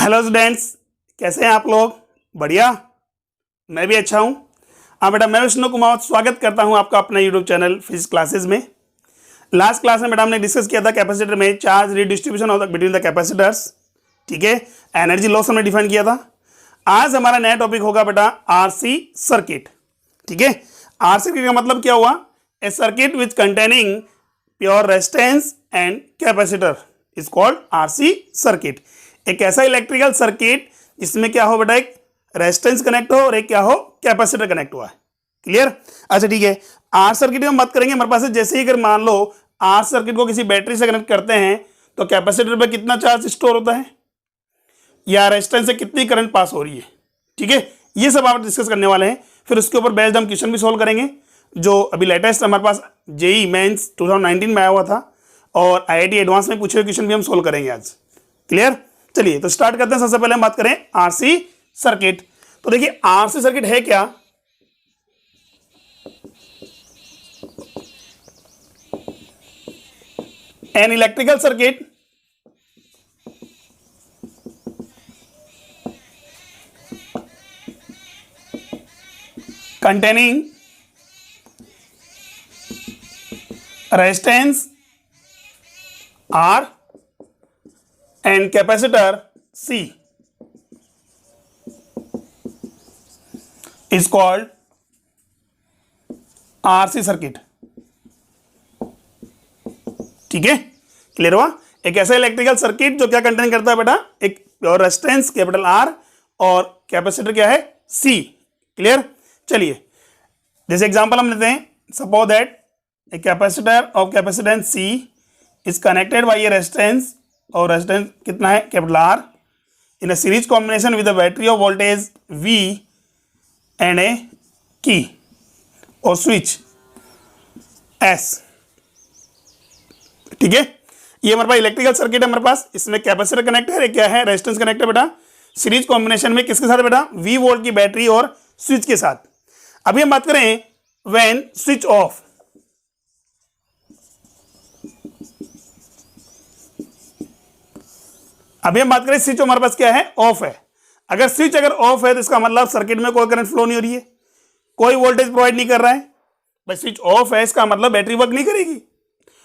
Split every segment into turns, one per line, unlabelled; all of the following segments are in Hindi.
हेलो स्टूडेंट्स, कैसे हैं आप लोग? बढ़िया। मैं भी अच्छा हूँ। हाँ बेटा, मैं विष्णु कुमार स्वागत करता हूँ आपका अपना यूट्यूब चैनल फिजिक्स क्लासेस में। लास्ट क्लास में बेटा हमने डिस्कस किया था कैपेसिटर में charge redistribution of between the capacitors. ठीक है, एनर्जी लॉस हमने डिफाइन किया था। आज हमारा नया टॉपिक होगा बेटा आरसी सर्किट। ठीक है, आरसी सर्किट का मतलब क्या हुआ? A circuit which containing pure resistance and capacitor is called RC circuit. एक ऐसा इलेक्ट्रिकल सर्किट जिसमें क्या हो बेटा, एक रेजिस्टेंस कनेक्ट हो और एक क्या हो, कैपेसिटर कनेक्ट हुआ है। क्लियर? अच्छा ठीक है, आर सर्किट की हम बात करेंगे। हमारे पास जैसे ही अगर मान लो आर सर्किट को किसी बैटरी से कनेक्ट करते हैं तो कैपेसिटर पर कितना चार्ज स्टोर होता है या रेजिस्टेंस से कितनी करंट पास हो रही है। ठीक है, ये सब आप डिस्कस करने वाले हैं। फिर उसके ऊपर बेस्ड हम क्वेश्चन भी सोल्व करेंगे जो अभी लेटेस्ट हमारे पास जेई मेंस 2019 में आया हुआ था और आईआईटी एडवांस में पूछे हुए क्वेश्चन भी हम सोल्व करेंगे आज। क्लियर? चलिए तो स्टार्ट करते हैं। सबसे पहले हम बात करें आरसी सर्किट। तो देखिए आरसी सर्किट है क्या? An electrical circuit containing resistance R and capacitor C is called RC circuit. ठीक है, क्लियर हुआ? एक ऐसा इलेक्ट्रिकल सर्किट जो क्या कंटेन करता है बेटा, एक प्योर रेजिस्टेंस कैपिटल R और कैपेसिटर क्या है, C। क्लियर? चलिए जैसे एग्जांपल हम लेते हैं। Suppose that a capacitor of capacitance C is connected by a resistance, और रेजिस्टेंस कितना है, capital R, in a series combination with a battery of voltage V and a key और स्विच S। ठीक है, ये हमारे पास इलेक्ट्रिकल सर्किट है हमारे पास। इसमें कैपेसिटर कनेक्ट है, क्या है, रेजिस्टेंस कनेक्ट है बेटा, सीरीज कॉम्बिनेशन में किसके साथ बेटा, V वोल्ट की बैटरी और स्विच के साथ। अभी हम बात करें व्हेन स्विच ऑफ। अभी हम बात करें स्विच हमारे पास क्या है, ऑफ है। अगर स्विच अगर ऑफ है तो इसका मतलब सर्किट में कोई करंट फ्लो नहीं हो रही है, कोई वोल्टेज प्रोवाइड नहीं कर रहा है। भाई स्विच ऑफ है, इसका मतलब बैटरी वर्क नहीं करेगी,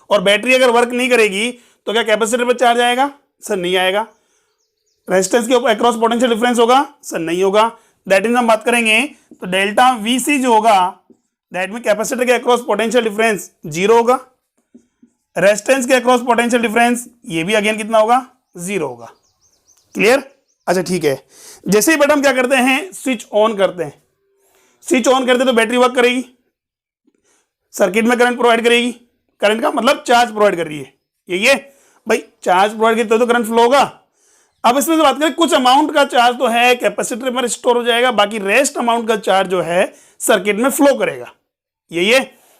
और बैटरी अगर वर्क नहीं करेगी तो क्या कैपेसिटर पर चार्ज आएगा? सर नहीं आएगा। रेजिस्टेंस के अक्रॉस पोटेंशियल डिफरेंस होगा? सर नहीं होगा। दैट मीन हम बात करेंगे तो डेल्टा वीसी जो होगा दैट मीन कैपेसिटर के अक्रॉस पोटेंशियल डिफरेंस जीरो होगा। रेजिस्टेंस के अक्रॉस पोटेंशियल डिफरेंस ये भी अगेन कितना होगा, जीरो होगा। क्लियर? अच्छा ठीक है, जैसे ही बेटा हम क्या करते हैं, स्विच ऑन करते हैं। स्विच ऑन करते तो बैटरी वर्क करेगी, सर्किट में करंट प्रोवाइड करेगी। करंट का मतलब चार्ज प्रोवाइड कर रही है, ये भाई चार्ज प्रोवाइड करेगी तो करंट फ्लो होगा। अब इसमें से बात करें, कुछ अमाउंट का चार्ज तो है कैपेसिटर में स्टोर हो जाएगा, बाकी रेस्ट अमाउंट का चार्ज जो है सर्किट में फ्लो करेगा। ये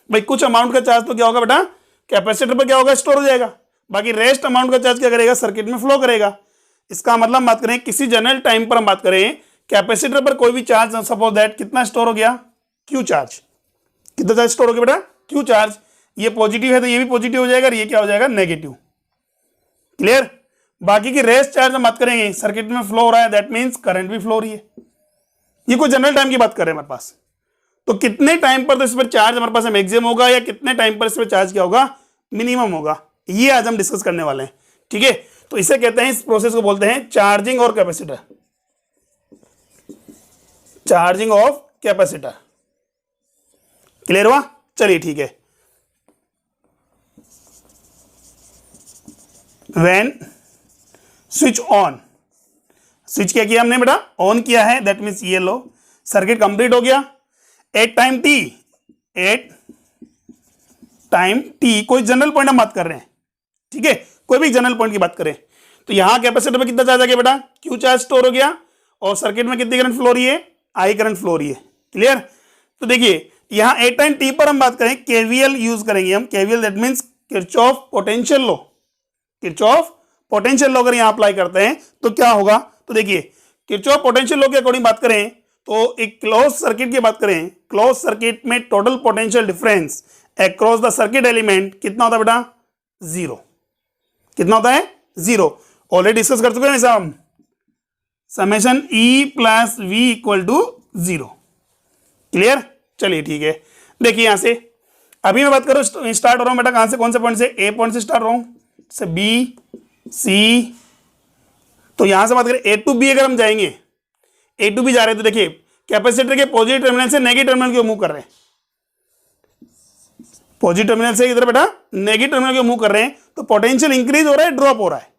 भाई कुछ अमाउंट का चार्ज तो क्या होगा बेटा, कैपेसिटर पर क्या होगा, स्टोर हो जाएगा, बाकी रेस्ट अमाउंट का चार्ज क्या करेगा, सर्किट में फ्लो करेगा। इसका मतलब हम बात करें किसी जनरल टाइम पर हम बात करें कैपेसिटर पर कोई भी चार्ज, सपोज दैट कितना स्टोर हो गया, क्यू चार्ज। कितना चार्ज स्टोर हो गया बेटा, क्यू चार्ज। ये पॉजिटिव है तो ये भी पॉजिटिव हो जाएगा और ये क्या हो जाएगा, नेगेटिव। क्लियर? बाकी की रेस्ट चार्ज हम बात करेंगे सर्किट में फ्लो हो रहा है, दैट मींस करंट भी फ्लो हो रही है। ये कोई जनरल टाइम की बात कर रहे हैं हमारे पास। तो कितने टाइम पर तो इस पर चार्ज हमारे पास मैक्सिमम होगा या कितने टाइम पर इस पर चार्ज क्या होगा, मिनिमम होगा, ये आज हम डिस्कस करने वाले हैं। ठीक है, तो इसे कहते हैं, इस प्रोसेस को बोलते हैं चार्जिंग और capacitor, charging of capacitor. Clear हुआ? चलिए ठीक है। व्हेन स्विच ऑन, स्विच क्या किया हमने बेटा, ऑन किया है, दैट मीन्स ये लो सर्किट कंप्लीट हो गया। At time T, at time T, कोई जनरल पॉइंट हम बात कर रहे हैं। ठीक है, कोई भी जनरल पॉइंट की बात करें तो यहां कैपेसिटर में कितना चार्ज आ गया बेटा, क्यू चार्ज स्टोर हो गया, और सर्किट में कितनी करंट फ्लो हो रही है, आई करंट फ्लो हो रही है। क्लियर? तो देखिए यहां एट टाइम टी पर हम बात करें, केवीएल यूज करेंगे हम। KVL that means Kirchhoff potential law. Kirchhoff potential law अगर यहां अप्लाई करते हैं तो क्या होगा, तो देखिए किरचॉफ पोटेंशियल लॉ के अकॉर्डिंग बात करें तो एक क्लोज सर्किट की बात करें, क्लोज सर्किट में total potential difference across the circuit element कितना होता है बेटा, जीरो। कितना होता है, जीरो। ऑलरेडी डिस्कस कर चुके हैं हम। Summation E plus V equal to 0। Clear? चलिए ठीक है, देखिए यहां से अभी मैं बात करूं, स्टार्ट हो रहा हूं बेटा कहां से, कौन से पॉइंट से, ए पॉइंट से स्टार्ट हो रहा हूं, से बी सी। तो यहां से बात करें ए टू बी, अगर हम जाएंगे ए टू बी जा रहे हैं तो देखिए कैपेसिटर के पॉजिटिव टर्मिनल से नेगेटिव टर्मिनल की ओर मूव कर रहे हैं, पॉजिटिव टर्मिनल से इधर बेटा नेगेटिव टर्मिनल की ओर मूव कर रहे हैं, तो पोटेंशियल इंक्रीज हो रहा है ड्रॉप हो रहा है।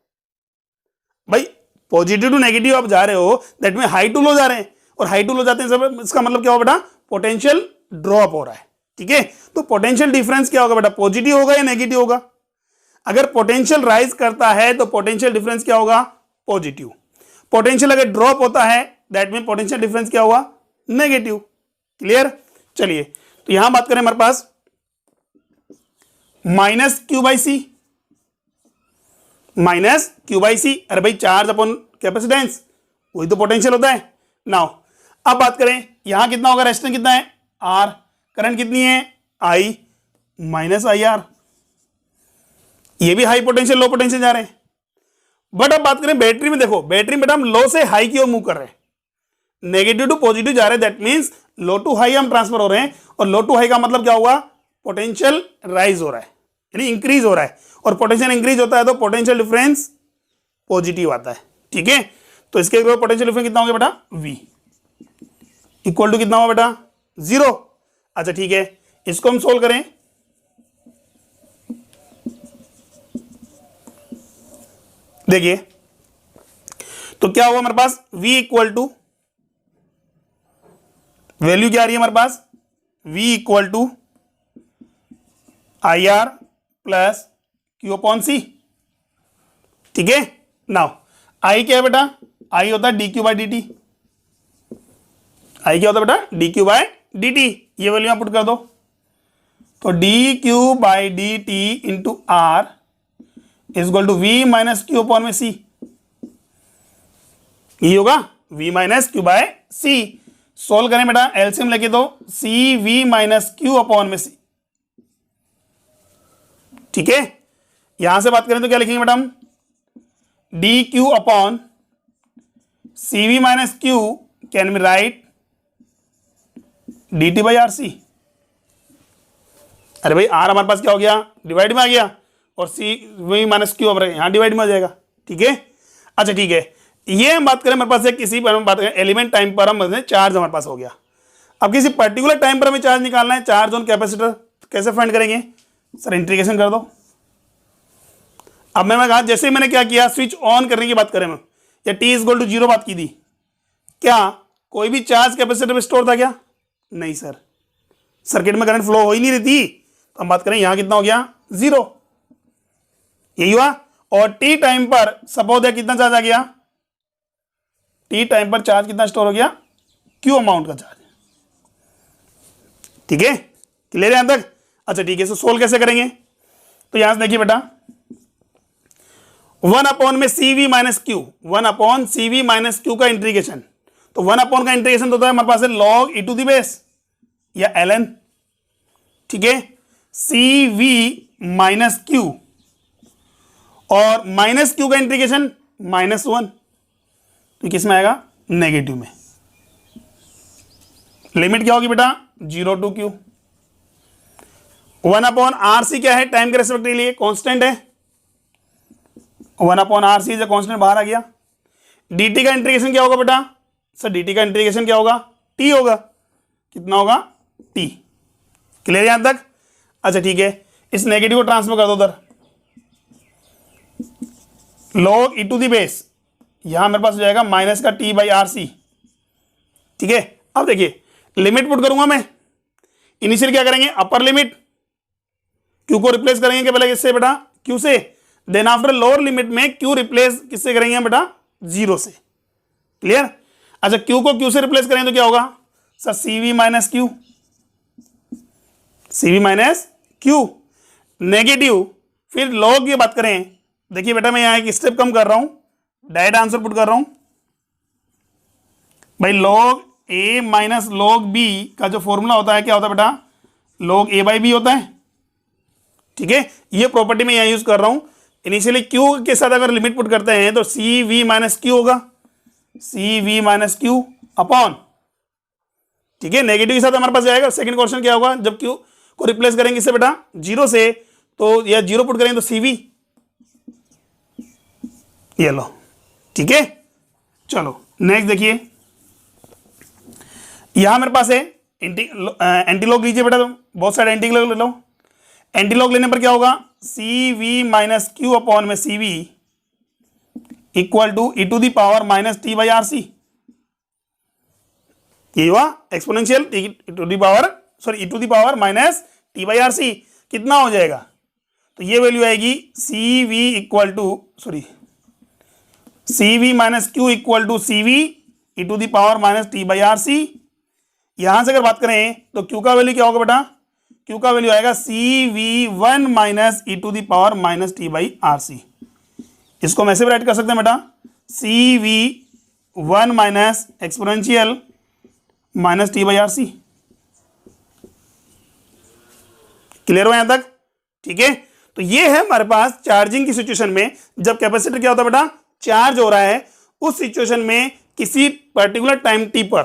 भाई पॉजिटिव टू नेगेटिव आप जा रहे हो, that mean high to low जा रहे हैं, और हाई टू लो जाते हैं सब, इसका मतलब क्या होगा बेटा, पोटेंशियल ड्रॉप हो रहा है। ठीक है, तो पोटेंशियल डिफरेंस क्या होगा बेटा, पॉजिटिव होगा या नेगेटिव होगा? अगर पोटेंशियल राइज करता है तो पोटेंशियल डिफरेंस क्या होगा, पॉजिटिव। पोटेंशियल अगर ड्रॉप होता है दैट मीन पोटेंशियल डिफरेंस क्या होगा, नेगेटिव। क्लियर? चलिए तो यहां बात करें हमारे पास minus Q by C, minus Q by C, अरे भाई चार्ज अपॉन कैपेसिटेंस, वही तो पोटेंशियल होता है। नाउ अब बात करें यहां कितना होगा, रेजिस्टेंस कितना है, आर, करंट कितनी है, आई माइनस आई आर, ये भी हाई पोटेंशियल लो पोटेंशियल जा रहे हैं। बट अब बात करें बैटरी में, देखो बैटरी में बेटा हम लो से हाई की ओर मूव कर रहे हैं, नेगेटिव टू पॉजिटिव जा रहे हैं, that means low to high हम ट्रांसफर हो रहे हैं, और लो टू हाई का मतलब क्या हुआ, पोटेंशियल राइज हो रहा है यानी इंक्रीज हो रहा है, और पोटेंशियल इंक्रीज होता है तो पोटेंशियल डिफरेंस पॉजिटिव आता है। ठीक है, तो इसके पोटेंशियल डिफरेंस कितना हो गया बेटा, V इक्वल टू कितना हुआ बेटा, 0। अच्छा ठीक है, इसको हम सोल्व करें, देखिए तो क्या हुआ हमारे पास, V इक्वल टू वैल्यू क्या आ रही है हमारे पास, V equal to I R plus Q upon C. ठीक है, नाउ आई क्या है बेटा, आई होता है D Q by D T, I क्या होता है बेटा, D Q by D T, ये वैल्यू आप पुट कर दो, तो D Q by D T into R is equal to V minus Q upon में सी, ये होगा v minus Q by C. Solve करें बेटा, एलसीएम लेके दो, C V minus Q upon में सी। ठीक है, यहां से बात करें तो क्या लिखेंगे बेटा हम, D Q upon C V minus Q can be write D T by R C. अरे भाई आर हमारे पास क्या हो गया, डिवाइड में आ गया, और सी वी माइनस क्यू अब यहां डिवाइड में आ जाएगा। ठीक है, अच्छा ठीक है, ये हम बात करें हमारे पास एक किसी पर हम बात करें एलिमेंट टाइम पर, हम चार्ज हमारे पास हो गया। अब किसी पर्टिकुलर टाइम पर हमें चार्ज निकालना है, चार्ज ऑन कैपेसिटर, कैसे फाइंड करेंगे सर, इंटीग्रेशन कर दो। अब मैंने कहा जैसे मैंने क्या किया, स्विच ऑन करने की बात करें हम, या टी इज इक्वल टू 0 बात की थी, क्या कोई भी चार्ज कैपेसिटर में स्टोर था क्या, नहीं सर, सर्किट में करंट फ्लो हो ही नहीं रही थी, तो हम बात करें यहां कितना हो गया, 0, यही हुआ। और टी टाइम पर सपोज है कितना चार्ज आ गया, टी टाइम पर चार्ज कितना स्टोर हो गया, क्यू अमाउंट का चार्ज। ठीक है, क्लियर है यहां तक? अच्छा ठीक है, सोल्व कैसे करेंगे, तो यहां से देखिए बेटा 1 अपॉन में C V minus Q, 1 upon C V minus Q का इंटीग्रेशन, तो 1 अपॉन का इंटीग्रेशन तो होता है हमारे पास है log E to the base या ln। ठीक है, सी वी माइनस क्यू, और माइनस क्यू का इंटीग्रेशन -1, तो किस में आएगा, नेगेटिव में। लिमिट क्या होगी बेटा, 0 to Q. 1 upon R C क्या है, टाइम के रेस्पेक्ट के लिए कांस्टेंट है, 1 अपॉन आर सी जो कांस्टेंट बाहर आ गया। dt का इंटीग्रेशन क्या होगा बेटा, सर dt का इंटीग्रेशन क्या होगा, t होगा, कितना होगा, t। क्लियर यहां तक? अच्छा ठीक है, इस नेगेटिव को ट्रांसफर कर दो उधर, log e to the base, यहां मेरे पास हो जाएगा माइनस का t बाई आर सी। ठीक है, अब देखिए लिमिट पुट करूंगा मैं, इनिशियल क्या करेंगे, अपर लिमिट, q को रिप्लेस करेंगे क्या पहले किससे बेटा, q से, देन आफ्टर लोअर लिमिट में q रिप्लेस किससे करेंगे बेटा, 0 से। क्लियर? अच्छा q को q से रिप्लेस करेंगे तो क्या होगा sir, cv minus Q, cv minus Q, negative, फिर log की बात करें, देखिए बेटा मैं यहां एक स्टेप कम कर रहा हूं, डायरेक्ट आंसर पुट कर रहा हूं भाई, log a minus log b का जो फॉर्मूला होता है क्या होता है बेटा, log a बाई बी होता है। ठीक है, ये प्रॉपर्टी मैं यहां यूज कर रहा हूं। इनिशियली q के साथ अगर लिमिट पुट करते हैं तो सी वी माइनस क्यू होगा, C V minus Q upon, ठीक है, नेगेटिव के साथ हमारे पास जाएगा। सेकंड क्वेश्चन क्या होगा, जब क्यू को रिप्लेस करेंगे इससे बेटा जीरो से, तो या जीरो पुट करेंगे तो सी वी, ये लो, ठीक है। चलो नेक्स्ट देखिए, यहां मेरे पास है एंटीलॉग लीजिए बेटा, तो बहुत सारे एंटीलॉग ले लो। एंटीलॉग लेने पर क्या होगा, C V minus Q upon में C V equal to E to the power minus T by R C, ये हुआ exponential E to the power, sorry E to the power minus T by R C, कितना हो जाएगा, तो ये वैल्यू आएगी C V equal to, sorry C V minus Q equal to C V E to the power minus T by R C. यहां से अगर बात करें तो क्यू का वैल्यू क्या होगा बेटा, क्यू का वैल्यू आएगा C V one minus E to the power minus T by R C. इसको हम ऐसे भी राइट कर सकते हैं बेटा, C V one minus exponential minus T by R C. Clear हो यहां तक, ठीक है। तो ये है हमारे पास चार्जिंग की सिचुएशन में, जब कैपेसिटर क्या होता है बेटा, चार्ज हो रहा है, उस सिचुएशन में किसी पर्टिकुलर टाइम टी पर,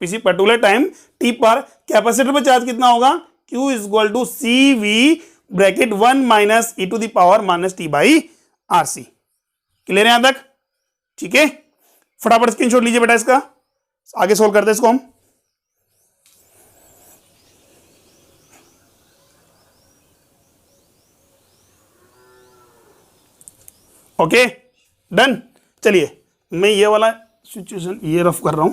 किसी पर्टिकुलर टाइम टी पर कैपेसिटर पर चार्ज कितना होगा, Q is equal to C V bracket one minus E to the power minus T by R C. Clear है यहां तक, ठीक है। फटाफट स्क्रीनशॉट लीजिए बेटा इसका, आगे सोल्व करते हैं इसको हम। Okay done. चलिए मैं ये वाला सिचुएशन ये रफ कर रहा हूं,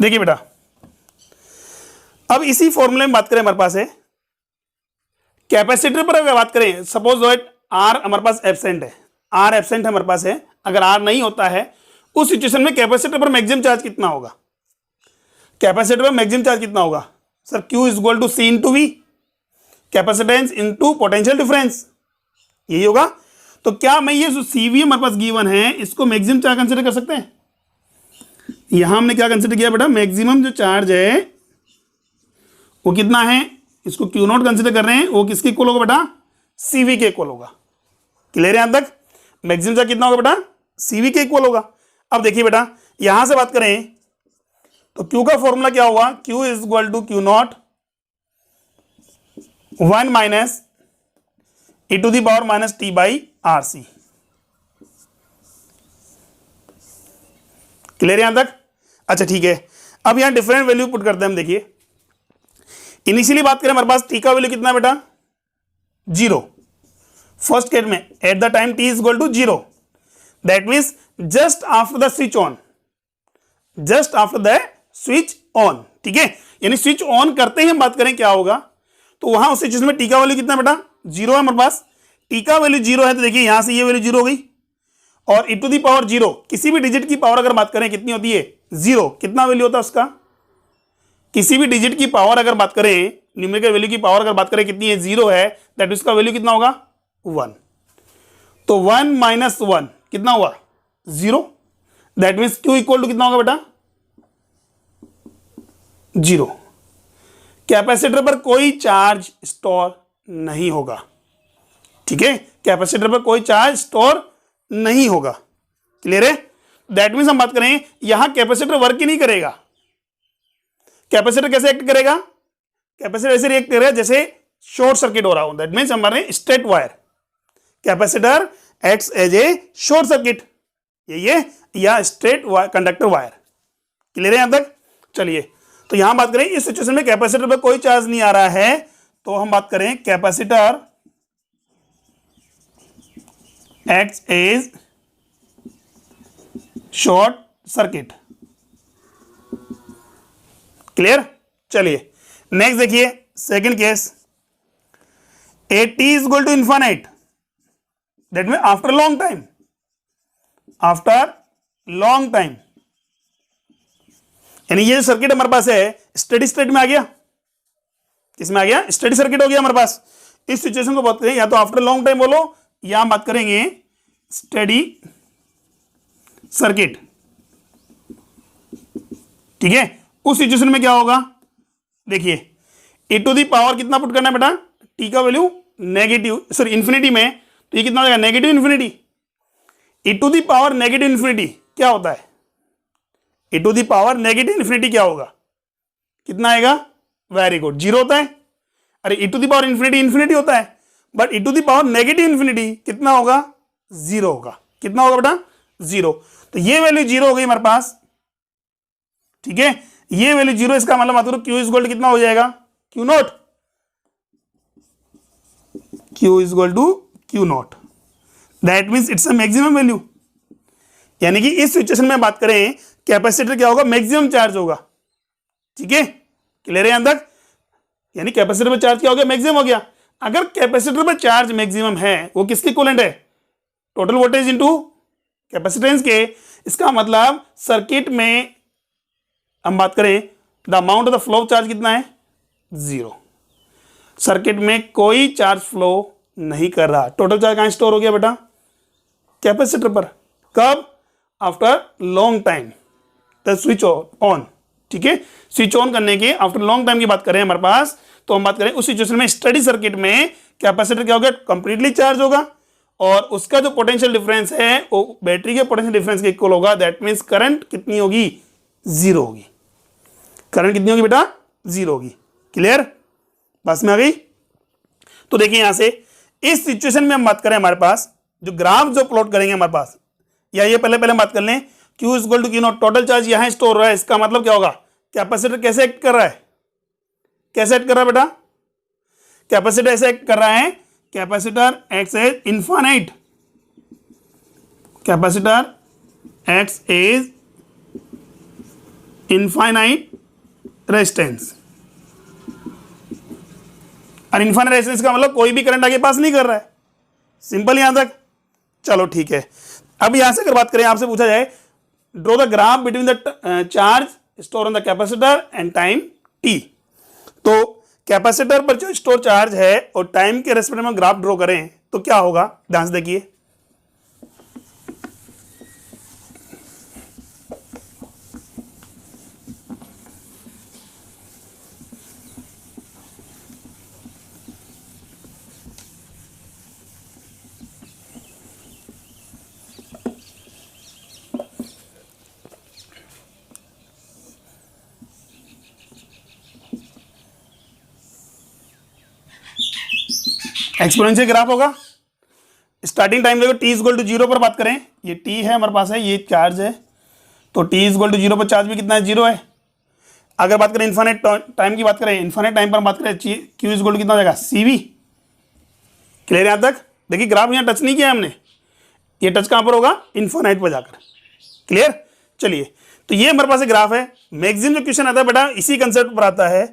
देखिए बेटा, अब इसी फॉर्मूले में बात करें, हमारे पास है कैपेसिटर पर अगर बात करें, सपोज दैट आर हमारे पास एब्सेंट है, आर एब्सेंट हमारे पास है, अगर आर नहीं होता है उस सिचुएशन में कैपेसिटर पर मैक्सिमम चार्ज कितना होगा, कैपेसिटर पर मैक्सिमम चार्ज कितना होगा sir, Q is equal to C into V, capacitance into potential difference, यही होगा। तो क्या मैं ये जो सी वी हमारे पास गिवन है इसको मैक्सिमम चार्ज कंसिडर कर सकते हैं, यहां हमने क्या कंसिडर किया बेटा, मैक्सिमम जो चार्ज है वो कितना है, इसको क्यू नॉट कंसिडर कर रहे हैं, वो किसके इक्वल होगा बेटा, सीवी के इक्वल होगा। क्लियर है यहां तक, मैक्सिमम चार्ज कितना होगा बेटा, सीवी के इक्वल होगा। अब देखिए बेटा, यहां से बात करें तो क्यू का फॉर्मूला क्या हुआ, Q is equal to Q naught one minus E to the power minus T by R C. Clear यहां तक, अच्छा ठीक है। अब यहां डिफरेंट वैल्यू पुट करते हैं हम, देखिए इनिशियली बात करें हमारे पास टी का वैल्यू कितना बेटा, जीरो, फर्स्ट केस में at the time T is equal to zero, that means just after the switch on, just after the switch on, ठीक है, यानी स्विच ऑन करते ही हम बात करें क्या होगा, तो वहां उस सिचुएशन में टी का वैल्यू कितना बेटा, जीरो है हमारे पास, टी का वैल्यू जीरो है, तो देखिए यहां से ये वैल्यू जीरो हो गई, और ई टू दी पावर जीरो, किसी भी डिजिट की पावर अगर बात करें कितनी होती है, जीरो, कितना वैल्यू होता है उसका, किसी भी डिजिट की पावर अगर बात करें, न्यूमेरिकल वैल्यू की पावर अगर बात करें कितनी है, जीरो है, दैट उसका वैल्यू कितना होगा, वन। तो वन माइनस वन कितना हुआ, zero, that means Q equal to कितना होगा बेटा, जीरो। कैपेसिटर पर कोई चार्ज स्टोर नहीं होगा, ठीक है, कैपेसिटर पर कोई चार्ज स्टोर नहीं होगा। क्लियर है, दैट मीन्स हम बात करें यहां कैपेसिटर वर्क ही नहीं करेगा। कैपेसिटर कैसे एक्ट करेगा, कैपेसिटर ऐसे रिएक्ट करेगा जैसे शॉर्ट सर्किट हो रहा हो, दैट मीन्स हमारे straight wire, capacitor acts as a short circuit, ये या स्ट्रेट कंडक्टर वायर। क्लियर है यहां तक, चलिए तो यहां बात करें इस सिचुएशन में कैपेसिटर पर कोई चार्ज नहीं आ रहा है, तो हम बात करें capacitor acts as short circuit. Clear, चलिए नेक्स्ट देखिए second case, at T is equal to infinite, that mean after long time, after long time, यानी ये सर्किट हमारे पास है स्टेडी स्टेट में आ गया, किसमें आ गया, स्टेडी सर्किट हो गया हमारे पास। इस सिचुएशन को बात करें या तो आफ्टर लॉन्ग टाइम बोलो या बात करेंगे स्टेडी सर्किट, ठीक है। उस सिचुएशन में क्या होगा, देखिए ई टू दी पावर कितना पुट करना है बेटा, टी का वैल्यू नेगेटिव, सॉरी इन्फिनिटी में, तो ये कितना हो जाएगा negative infinity. E to the power negative infinity क्या होता है, E to the power negative infinity क्या होगा, कितना आएगा, वेरी गुड, जीरो होता है। अरे E to the power infinity infinity होता है, but E to the power negative infinity कितना होगा, जीरो होगा। कितना होगा बेटा, जीरो। तो ये वैल्यू जीरो हो गई हमारे पास, ठीक है, ये वैल्यू जीरो, इसका मतलब क्यू इज इक्वल टू कितना हो जाएगा, Q naught, Q is equal to Q naught, that means it's a maximum value. यानी कि इस सिचुएशन में बात करें कैपेसिटर क्या होगा, मैक्सिमम चार्ज होगा। ठीक है, क्लियर है यहां तक, यानी कैपेसिटर पर चार्ज क्या हो गया, मैक्सिमम हो गया। अगर कैपेसिटर पर चार्ज मैक्सिमम है, वो किसके इक्विवेलेंट है, टोटल वोल्टेज इनटू कैपेसिटेंस के। इसका मतलब सर्किट में हम बात करें the amount of the flow charge कितना है, जीरो। सर्किट में कोई चार्ज फ्लो नहीं कर रहा, टोटल चार्ज कहां स्टोर हो गया बेटा, कैपेसिटर पर। कब, after long time the switch on. ठीक है, स्विच ऑन करने के आफ्टर लॉन्ग टाइम की बात करें हमारे पास, तो हम बात करें उस सिचुएशन में स्टडी सर्किट में कैपेसिटर क्या होगा, कंप्लीटली चार्ज होगा, और उसका जो पोटेंशियल डिफरेंस है वो बैटरी के पोटेंशियल डिफरेंस के इक्वल होगा। दैट मीन्स करंट कितनी होगी, जीरो होगी। करंट कितनी होगी बेटा, जीरो होगी। क्लियर, बस में आ गई। तो देखिए यहां से इस सिचुएशन में हम बात करें, हमारे पास जो ग्राफ जो प्लॉट करेंगे हमारे पास, या ये पहले हम बात कर लें, Q is equal to Q naught, total charge यहां स्टोर हो रहा है। इसका मतलब क्या होगा, कैपेसिटर कैसे एक्ट कर रहा है, कैसे एक्ट कर रहा है बेटा, कैपेसिटर ऐसे एक्ट कर रहा है, capacitor acts as infinite, capacitor acts as infinite resistance. और इनफाइनाइट रेजिस्टेंस का मतलब कोई भी करंट आगे पास नहीं कर रहा है। सिंपल यहां तक, चलो ठीक है। अब यहां से अगर बात करें, आपसे पूछा जाए draw the graph between the charge store on the capacitor and time T, तो कैपेसिटर पर जो स्टोर चार्ज है और टाइम के रेस्पेक्ट में ग्राफ ड्रॉ करें तो क्या होगा, ध्यान से देखिए। एक्सपोनेंशियल ग्राफ होगा, स्टार्टिंग टाइम देखो T is equal to zero पर बात करें, ये टी है हमारे पास है, ये चार्ज है, तो T is equal to zero पर चार्ज भी कितना है, जीरो है। अगर बात करें इन्फाइनाइट टाइम की बात करें, इन्फाइनाइट टाइम पर बात करें, क्यू इज इक्वल टू कितना हो जाएगा, सी वी। क्लियर यहां तक, देखिए ग्राफ यहां टच नहीं किया हमने, ये टच कहां पर होगा, इन्फाइनाइट पर जाकर। क्लियर, चलिए तो ये हमारे पास ग्राफ है। मैक्सिमम जो क्वेश्चन आता है बेटा इसी कंसेप्ट पर आता है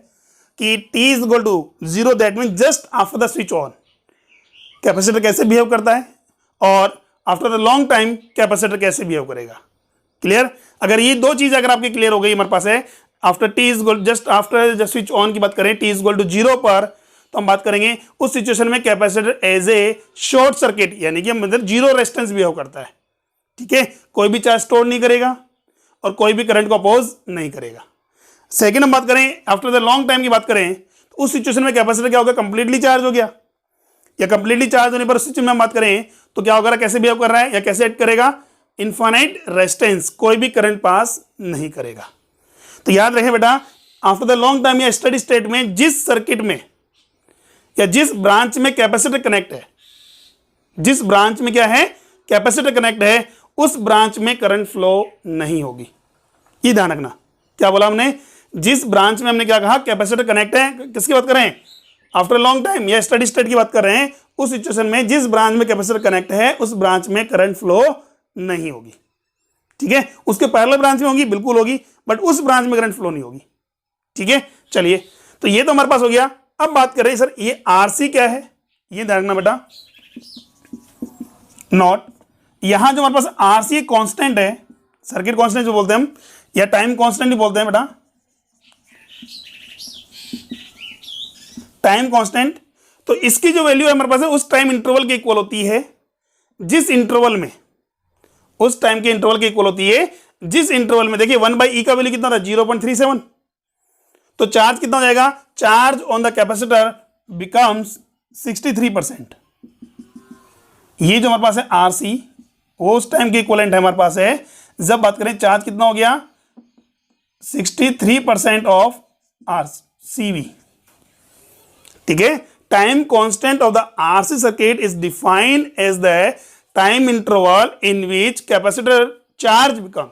कि T is equal to zero, that mean just after the switch on capacitor कैसे बिहेव करता है, और after the long time capacitor कैसे बिहेव करेगा। क्लियर, अगर ये दो चीज अगर आपकी क्लियर हो गई हमारे पास है, after T is just after the switch on की बात करें, T is equal to zero पर, तो हम बात करेंगे उस सिचुएशन में capacitor as a short circuit, यानी कि मतलब जीरो रेजिस्टेंस बिहेव करता है। ठीक है, कोई भी चार्ज स्टोर नहीं करेगा और कोई भी करंट को अपोज नहीं करेगा। सेकेंड हम बात करें आफ्टर द लॉन्ग टाइम की बात करें, तो उस सिचुएशन में कैपेसिटर क्या होगा, कंप्लीटली चार्ज हो गया, या कंप्लीटली चार्ज होने पर उस सिचुएशन में हम बात करें तो क्या होगा, कैसे बिहेव कर रहा है या कैसे एक्ट करेगा, इनफाइनाइट रेजिस्टेंस, कोई भी करंट पास नहीं करेगा। तो याद रहे बेटा, आफ्टर द लॉन्ग टाइम या स्टडी स्टेट में जिस सर्किट में या जिस ब्रांच में कैपेसिटर कनेक्ट है, जिस ब्रांच में क्या है, कैपेसिटर कनेक्ट है, उस ब्रांच में करंट फ्लो नहीं होगी। ये ध्यान रखना, क्या बोला हमने, जिस ब्रांच में हमने क्या कहा, कैपेसिटर कनेक्ट है, किसकी बात कर रहे हैं, आफ्टर लॉन्ग टाइम या स्टडी स्टेट की बात कर रहे हैं, उस सिचुएशन में जिस ब्रांच में कैपेसिटर कनेक्ट है उस ब्रांच में करंट फ्लो नहीं होगी। ठीक है, उसके पैरेलल ब्रांच में होगी, बिल्कुल होगी, बट उस ब्रांच में करंट फ्लो नहीं होगी। ठीक है, चलिए तो ये तो हमारे पास हो गया। अब बात करें सर ये आरसी क्या है, ये ध्यान रखना बेटा, नॉट, यहां जो हमारे पास आरसी कांस्टेंट है, सर्किट कांस्टेंट जो बोलते हैं हम, या टाइम कांस्टेंट भी बोलते हैं बेटा, टाइम कांस्टेंट, तो इसकी जो वैल्यू है हमारे पास है उस टाइम इंटरवल के इक्वल होती है, जिस इंटरवल में, उस टाइम के इंटरवल के इक्वल होती है जिस इंटरवल में, देखिए 1/e का वैल्यू कितना था, 0.37, तो चार्ज कितना हो जाएगा, charge on the capacitor becomes 63%। ये जो हमारे पास है आरसी, वो उस टाइम के इक्विवेलेंट है हमारे पास है जब बात करें चार्ज कितना हो गया 63% ऑफ आर सीवी। ठीक है, time constant of the RC circuit is defined as the time interval in which capacitor charge become,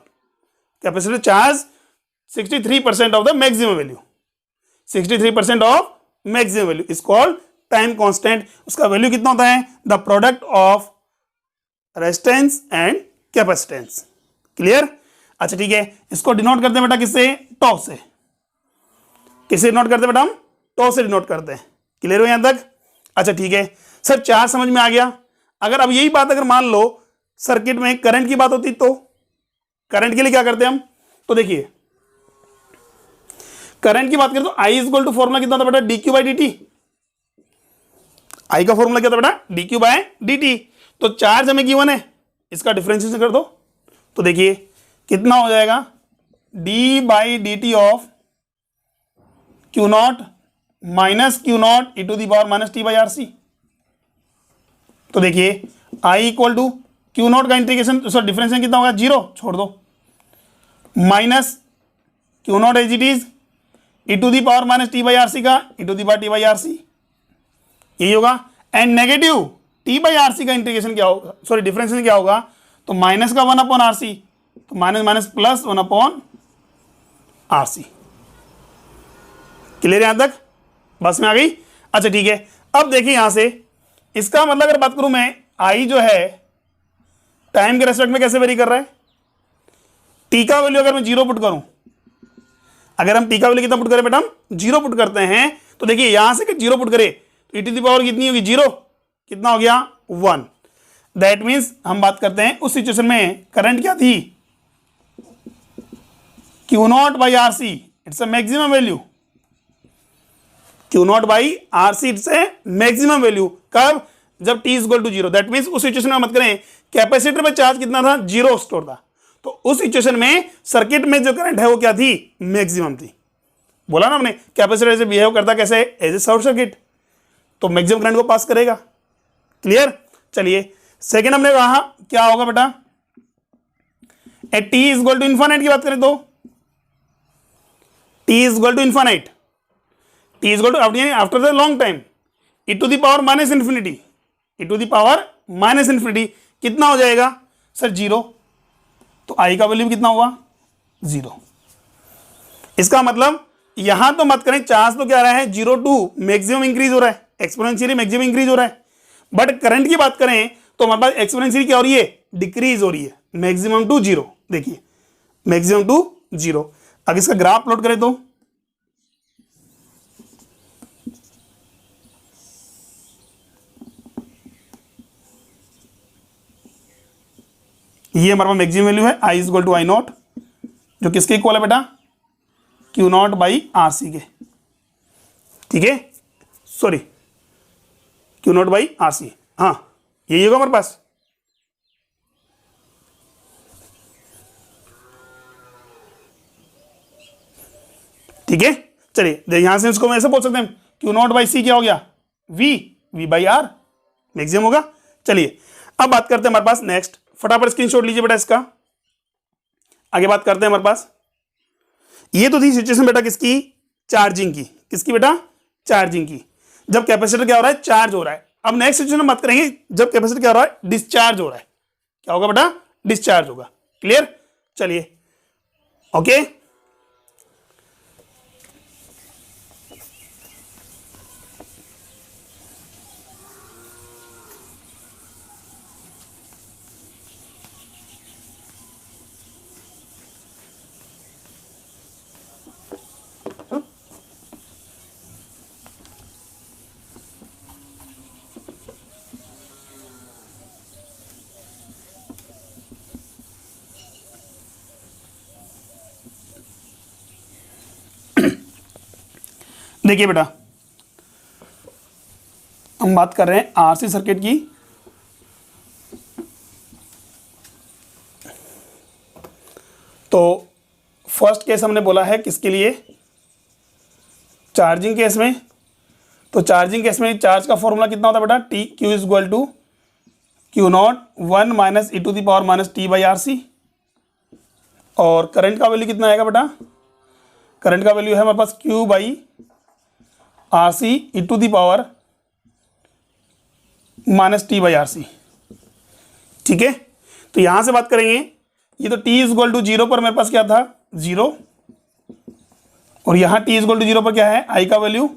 capacitor charge 63% of the maximum value, 63% of maximum value is called time constant. उसका वैल्यू कितना होता है, the product of resistance and capacitance. Clear? अच्छा ठीक है, इसको डिनोट करते हैं बेटा किससे, टॉ से। किससे डिनोट करते हैं बेटा, हम टॉ से डिनोट करते हैं। क्लियर हो यहां तक? अच्छा ठीक है सर, चार समझ में आ गया। अगर अब यही बात अगर मान लो सर्किट में करंट की बात होती तो करंट के लिए क्या करते हैं हम, तो देखिए करंट की बात करें तो आई इक्वल टू फॉर्मूला कितना था बेटा, D Q by D T. I का फॉर्मूला क्या था बेटा, D Q by D T. तो चार्ज हमें गिवन है, इसका डिफरेंशिएशन कर दो तो देखिए कितना हो जाएगा, D by D T of Q naught minus Q naught E to the power minus T by R C. तो देखिए I equal to Q naught का इंटीग्रेशन सॉरी डिफरेंशिएशन कितना होगा, जीरो छोड़ दो, minus Q naught as it is E to the power minus T by R C का E to the power T by R C, यही होगा। And negative T by R C का इंटीग्रेशन क्या होगा, सॉरी डिफरेंशिएशन क्या होगा, तो माइनस का 1 अपॉन आर सी, तो minus minus plus 1 upon R C. Clear यहां तक, बस में आ गई। अच्छा ठीक है, अब देखिए यहां से इसका मतलब अगर बात करूं मैं, आई जो है टाइम के रेस्पेक्ट में कैसे वेरी कर रहा है, टी का वैल्यू अगर मैं जीरो पुट करूं, अगर हम टी का वैल्यू कितना पुट करें बेटा, हम जीरो पुट करते हैं, तो देखिए यहां से जीरो पुट करें तो ई टू दी पावर कितनी होगी, जीरो, कितना हो गया 1। दैट मीन्स हम बात करते हैं उस सिचुएशन में करंट क्या थी, Q naught by R C, it's a maximum value, Q naught by R C it's a maximum value. कब, जब T is equal to zero. That means उस सिचुएशन में मत करें, कैपेसिटर में चार्ज कितना था, जीरो स्टोर था, तो उस सिचुएशन में सर्किट में जो करंट है वो क्या थी, मैक्सिमम थी। बोला ना हमने कैपेसिटर से बिहेव करता कैसे, एज ए शॉर्ट सर्किट, तो मैक्सिमम करंट को पास करेगा। क्लियर? चलिए सेकंड हमने कहा क्या होगा बेटा, at T is equal to infinite की बात करें तो T is equal to infinite, T is equal to after the long time E to the power minus infinity, E to the power minus infinity कितना हो जाएगा सर, जीरो। तो आई का वैल्यू कितना हुआ, जीरो। इसका मतलब यहां तो मत करें, चार्ज तो क्या रहा है, जीरो टू मैक्सिमम इंक्रीज हो रहा है, एक्सपोनेंशियली मैक्सिमम इंक्रीज हो रहा है। बट करंट की बात करें तो हमारे पास एक्सपोनेंशियली क्या हो रही है, डिक्रीज हो रही है, मैक्सिमम टू जीरो। देखिए मैक्सिमम टू जीरो। अब इसका ग्राफ प्लॉट करें तो ये हमारे पास मैक्सिमम वैल्यू है, I is equal to I naught, जो किसके इक्वल है बेटा, Q naught by R C के। ठीक है, sorry Q naught by R C, हाँ यही होगा हमारे पास। ठीक है, चलिए यहां से इसको हम ऐसे बोल सकते हैं, क्यू नॉट बाई सी क्या हो गया, V, V by R maximum होगा। चलिए अब बात करते हैं हमारे पास नेक्स्ट, फटाफट स्क्रीनशॉट लीजिए बेटा इसका, आगे बात करते हैं हमारे पास। ये तो थी सिचुएशन बेटा किसकी, चार्जिंग की, किसकी बेटा, चार्जिंग की, जब कैपेसिटर क्या हो रहा है, चार्ज हो रहा है। अब नेक्स्ट सिचुएशन में बात करेंगे जब कैपेसिटर क्या हो रहा है, डिस्चार्ज हो रहा है। क्या होगा बेटा, डिस्चार्ज होगा। क्लियर? चलिए ओके, देखिए बेटा हम बात कर रहे हैं आरसी सर्किट की। तो फर्स्ट केस हमने बोला है किसके लिए, चार्जिंग केस में। तो चार्जिंग केस में चार्ज का फॉर्मूला कितना होता है बेटा, T Q is equal to Q naught 1 minus E to the power minus T by R C. और करंट का वैल्यू कितना आएगा बेटा, करंट का वैल्यू है हमारे पास Q by R C E to the power minus T by R C. ठीक है, तो यहां से बात करेंगे, ये तो t इज इक्वल टू 0 पर मेरे पास क्या था 0, और यहाँ t इज इक्वल टू 0 पर क्या है, i का value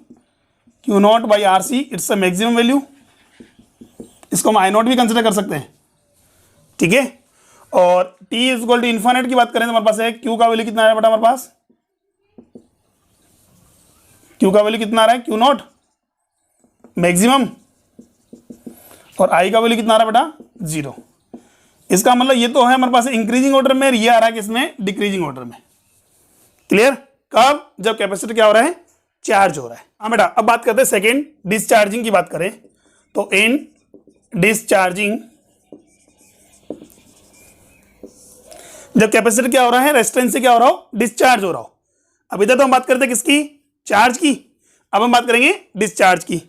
Q naught by R C, it's a maximum value, इसको हम आई नॉट भी कंसिडर कर सकते हैं। ठीक है, और t is equal to infinite की बात करें तो हमारे पास है q का वैल्यू कितना आ रहा है बेटा, हमारे पास q का वैल्यू कितना आ रहा है, क्यू नॉट मैक्सिमम, और i का वैल्यू कितना आ रहा है बेटा 0। इसका मतलब ये तो है हमारे पास इंक्रीजिंग ऑर्डर में, ये आ रहा है किसमें, डिक्रीजिंग ऑर्डर में। क्लियर, कब, जब कैपेसिटर क्या हो रहा है, चार्ज हो रहा है। हाँ बेटा, अब बात करते हैं सेकेंड डिस्चार्जिंग की बात करें तो इन डिस्चार्जिंग जब कैपेसिटर क्या हो रहा है, रेजिस्टेंस से क्या हो रहा हो, डिस्चार्ज हो रहा हो। अब इधर तो हम बात करते हैं किसकी, चार्ज की, अब हम बात करेंगे डिस्चार्ज की।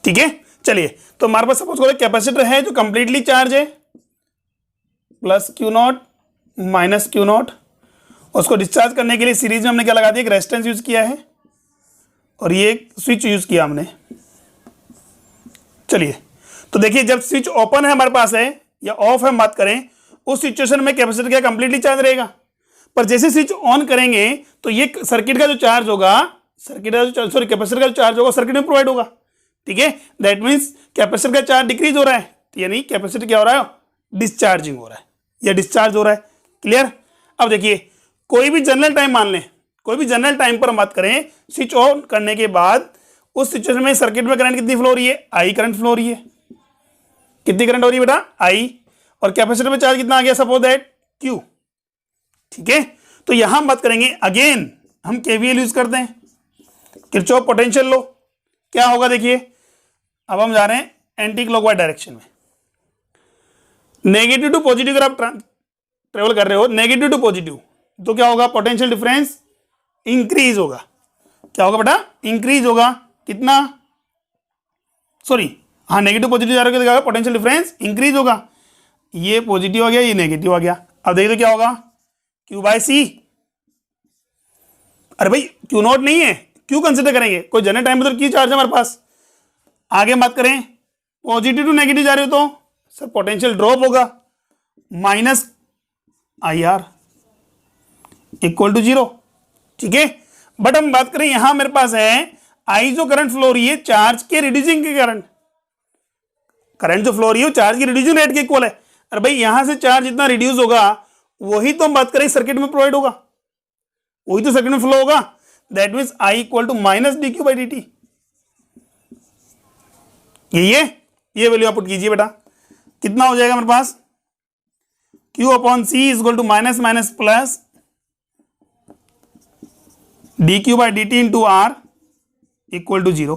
ठीक है, चलिए, तो हमारे पास सपोज करो कैपेसिटर है जो कंप्लीटली चार्ज है, plus Q naught minus Q not, उसको डिस्चार्ज करने के लिए सीरीज में हमने क्या लगा दिया, एक रेजिस्टेंस यूज किया है और ये एक स्विच यूज किया हमने। चलिए, तो देखिए जब स्विच ओपन है हमारे पास है या ऑफ है हम बात करें, उस सिचुएशन में कैपेसिटर क्या कंप्लीटली चार्ज रहेगा, पर जैसे स्विच ऑन करेंगे तो ये सर्किट का जो चार्ज होगा, सर्किट का जो सॉरी कैपेसिटर का जो चार्ज होगा सर्किट में प्रोवाइड होगा। ठीक है, दैट मीन्स कैपेसिटर का चार्ज डिक्रीज हो रहा है, यानी कैपेसिटर क्या हो रहा है, डिस्चार्जिंग हो रहा है या डिस्चार्ज हो रहा है। क्लियर, अब देखिए कोई भी जनरल टाइम मान लें, कोई भी जनरल टाइम पर हम बात करें, स्विच ऑन करने के बाद उस सिचुएशन में सर्किट में करंट कितनी फ्लो हो रही है, आई करंट फ्लो हो रही है। कितनी करंट हो रही है बेटा, आई, और कैपेसिटर में चार्ज कितना आ गया, सपोज दैट क्यू। ठीक है, तो यहां हम बात करेंगे, अगेन हम केवीएल यूज करते हैं, किरचॉफ पोटेंशियल लो। क्या होगा देखिए, अब हम जा रहे हैं एंटी क्लॉकवाइज डायरेक्शन में, नेगेटिव टू पॉजिटिव अगर आप ट्रेवल कर रहे हो, नेगेटिव टू पॉजिटिव, तो क्या होगा, पोटेंशियल डिफरेंस इंक्रीज होगा। क्या होगा बेटा, इंक्रीज होगा, कितना, सॉरी हाँ नेगेटिव पॉजिटिव जा रहे हो तो क्या होगा, पोटेंशियल डिफरेंस इंक्रीज होगा। ये पॉजिटिव आ गया, ये नेगेटिव आ गया। अब देखिए तो क्या होगा, क्यू बाय सी, अरे भाई क्यू नॉट नहीं है, क्यू कंसिडर करेंगे, कोई जनरल टाइम पर क्यू चार्ज है हमारे पास। आगे बात करें, पॉजिटिव टू नेगेटिव जा रहे हो तो सर पोटेंशियल ड्रॉप होगा, minus I R equal to 0। ठीक है, बट हम बात करें यहां मेरे पास है आई जो करंट फ्लो हो रही है चार्ज के रिड्यूसिंग के करंट, करंट जो फ्लो हो रही है चार्ज की रिड्यूसिंग रेट के इक्वल है। अरे भाई यहां से चार्ज जितना रिड्यूस होगा वही तो हम बात करें सर्किट में प्रोवाइड होगा, वही तो सर्किट में फ्लो होगा। That means I equal to minus D Q by D T. ये वैल्यू आप पुट कीजिए बेटा, कितना हो जाएगा हमारे पास, Q upon C is equal to minus minus plus D Q by D T into R equal to 0।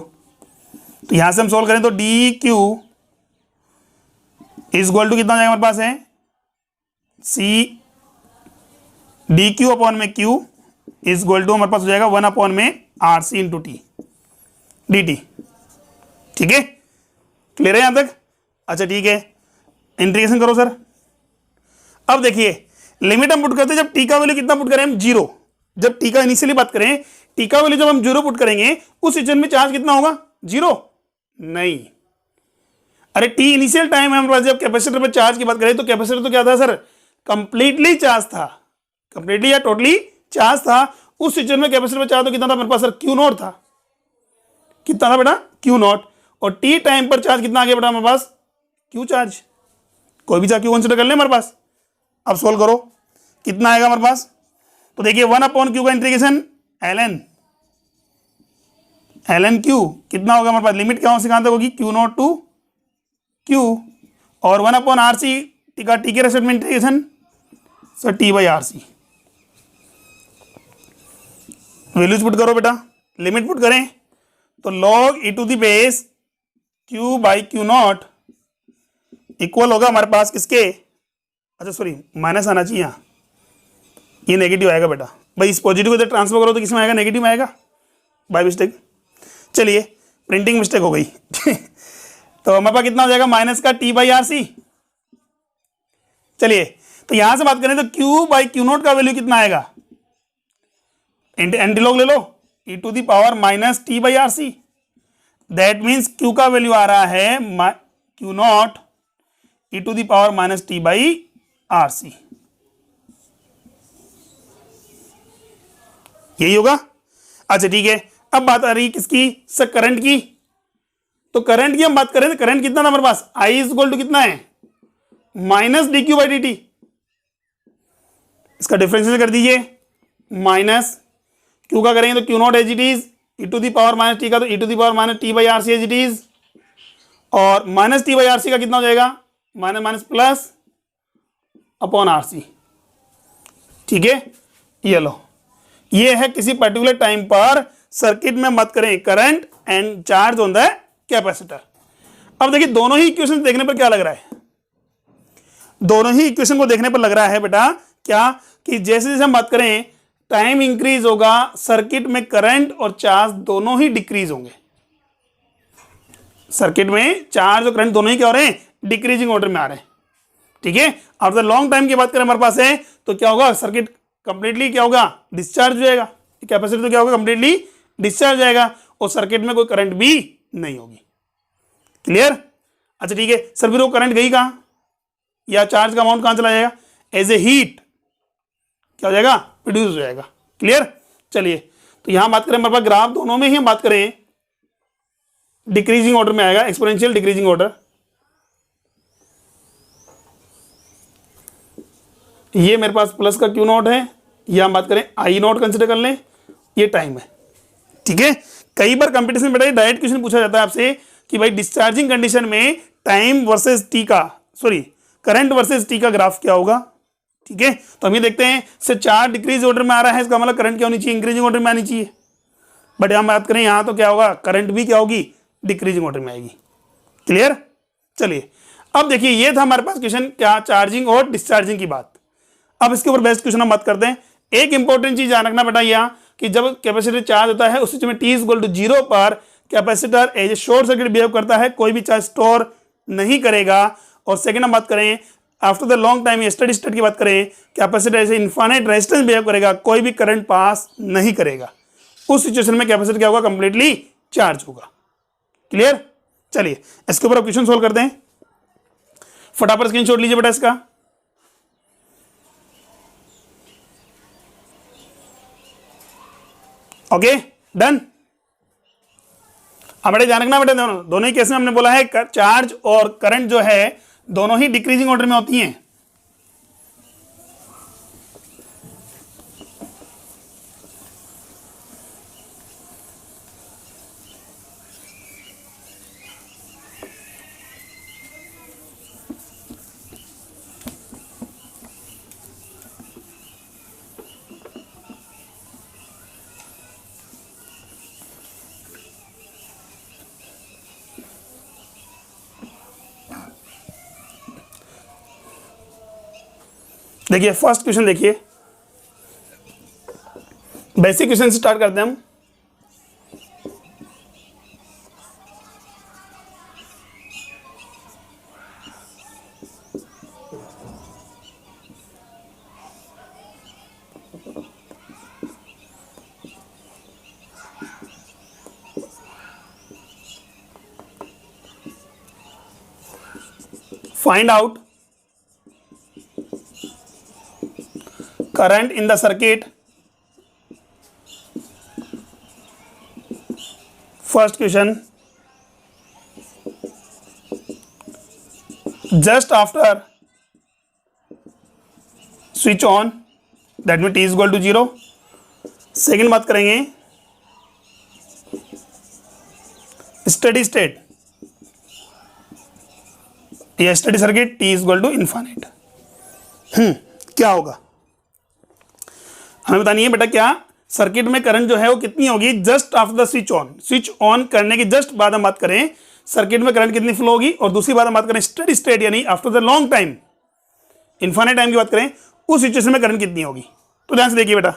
तो यहां से हम सोल्व करें तो D Q is equal to कितना हो जाएगा हमारे पास है, सी डी क्यू अपॉन में क्यू इज इक्वल टू हमारे पास हो जाएगा 1 अपॉन में R C into T D T. ठीक है, क्लियर है यहां तक, अच्छा ठीक है, इंटीग्रेशन करो सर। अब देखिए लिमिट हम पुट करते हैं, जब टी का वैल्यू कितना पुट करें हम 0, जब टी का इनिशियली बात करें, टी का वैल्यू जब हम 0 पुट करेंगे उस सिचुएशन में चार्ज कितना होगा, 0 नहीं, अरे टी इनिशियल टाइम है हमारे पास। जब कैपेसिटर पर चार्ज की बात करें तो कैपेसिटर तो क्या था सर, कंप्लीटली चार्ज था, कंप्लीटली या टोटली चार्ज था। उस सिचुएशन में कैपेसिटर पर चार्ज तो कितना था मेरे पास सर, क्यू नॉट था, कितना था बेटा, क्यू नॉट, और टी टाइम पर चार्ज कितना आ गया बेटा हमारे पास, क्यू चार्ज, कोई भी चार्ज क्यू कंसिडर कर ले हमारे पास। अब सोल्व करो, कितना आएगा हमारे पास, तो देखिए 1 अपॉन क्यू का इंटीग्रेशन ln क्यू कितना होगा हमारे पास, लिमिट क्या से कहां तक होगी, क्यू नॉट टू क्यू, और 1 अपॉन आर सी टी का टी के रेस्पेक्ट में integration sir T by R C. Values put करो बेटा, लिमिट पुट करें तो log e to the base q by Q naught equal होगा हमारे पास किसके, अच्छा सॉरी माइनस आना चाहिए यहाँ, ये नेगेटिव आएगा बेटा, भाई इस पॉजिटिव को इधर ट्रांसफर करो तो किसमें आएगा, नेगेटिव में आएगा बाय मिस्टेक। चलिए प्रिंटिंग मिस्टेक हो गई तो हमारे पास कितना हो जाएगा माइनस का टी बाई आर सी। चलिए तो यहां से बात करें तो क्यू बाई क्यू नोट का वैल्यू कितना आएगा, एंटी लॉग ले लो, E to the power minus T by R C. That means Q का वैल्यू आ रहा है Q naught E to the power minus T by R C, यही होगा। अच्छा ठीक है, अब बात आ रही किसकी सर, करंट की। तो करंट की हम बात करें तो करंट कितना था हमारे पास, आई इज इक्वल टू कितना है minus D Q by D T. इसका डिफरेंशियल कर दीजिए, माइनस क्यू का करेंगे तो Q naught as it is, E to the power minus T का तो E to the power minus T by R C as it is, और minus T by R C का कितना हो जाएगा minus minus plus upon R C. ठीक है, ये लो, ये है किसी पर्टिकुलर टाइम पर सर्किट में मत करें current and charge on the capacitor. अब देखिए दोनों ही इक्वेशन देखने पर क्या लग रहा है, दोनों ही इक्वेशन को देखने पर लग रहा है बेटा क्या कि जैसे जैसे हम बात करें टाइम इंक्रीज होगा सर्किट में करंट और चार्ज दोनों ही डिक्रीज होंगे। सर्किट में चार्ज और करंट दोनों ही क्या हो रहे हैं, डिक्रीजिंग ऑर्डर में आ रहे हैं। ठीक है, आफ्टर लॉन्ग टाइम की बात करें हमारे पास है तो क्या होगा, सर्किट कंप्लीटली क्या होगा डिस्चार्ज हो जाएगा, कैपेसिटर तो क्या होगा कंप्लीटली डिस्चार्ज हो जाएगा और सर्किट में कोई करंट भी नहीं होगी। क्लियर। अच्छा ठीक है सर, फिर वो करंट गई कहां या चार्ज का अमाउंट कहां चला जाएगा, एज ए हीट क्या हो जाएगा प्रोड्यूस हो जाएगा। क्लियर। चलिए तो यहां बात करें हमारे पास ग्राफ दोनों में ही हम बात करें डिक्रीजिंग ऑर्डर में आएगा, एक्सपोनेंशियल डिक्रीजिंग ऑर्डर। ये मेरे पास प्लस का क्यू नॉट है, या हम बात करें आई नॉट कंसिडर कर लें, ये टाइम है। ठीक है, कई बार कंपटीशन में डायरेक्ट क्वेश्चन पूछा जाता है आपसे कि भाई डिस्चार्जिंग कंडीशन में टाइम वर्सेस टी का करंट वर्सेस टी का ग्राफ क्या होगा। ठीक है, तो हम ये देखते हैं से चार्ज डिक्रीज ऑर्डर में आ रहा है, इसका मतलब करंट क्या होनी चाहिए, इंक्रीजिंग ऑर्डर में आनी चाहिए। बट हम बात करें यहाँ तो क्या होगा, करंट भी क्या होगी डिक्रीजिंग ऑर्डर में आएगी। क्लियर। चलिए अब देखिए ये था हमारे पास क्वेश्चन क्या, चार्जिंग और डिस्चार्जिंग की बात। अब इसके ऊपर बेस्ट क्वेश्चन हम बात करते हैं। एक इंपॉर्टेंट चीज ध्यान रखना बेटा यहाँ कि जब कैपेसिटर चार्ज होता है उस सिचुएशन में टी इज इक्वल टू 0 पर capacitor as a short circuit behave करता है, कोई भी चार्ज स्टोर नहीं करेगा। और सेकंड हम बात करें after the long time steady state की बात करें, capacitor as a infinite resistance behave करेगा, कोई भी करंट पास नहीं करेगा। उस सिचुएशन में कैपेसिटर क्या होगा, कंप्लीटली चार्ज होगा। क्लियर। चलिए इसके ऊपर क्वेश्चन सोल्व करते हैं, फटाफट स्क्रीनशॉट लीजिए बेटा इसका। Okay done. अब बेटा ध्यान रखना बेटा, दोनों ही केस में हमने बोला है चार्ज और करंट जो है दोनों ही डिक्रीजिंग ऑर्डर में होती हैं। देखिए फर्स्ट क्वेश्चन देखिए, बेसिक क्वेश्चन से स्टार्ट करते हैं हम। Find out current in the circuit. First question, just after switch on, that means t is equal to 0. Second बात करेंगे स्टडी स्टेट या study circuit, t is equal to infinite. क्या होगा हमें बतानी है बेटा, क्या सर्किट में करंट जो है वो कितनी होगी just after the switch on. Switch on करने की जस्ट बाद हम बात करें सर्किट में करंट कितनी फ्लो होगी, और दूसरी बात हम बात करें स्टडी स्टेट यानी after the long time infinite time की बात करें उस सिचुएशन में करंट कितनी होगी। तो ध्यान से देखिए बेटा,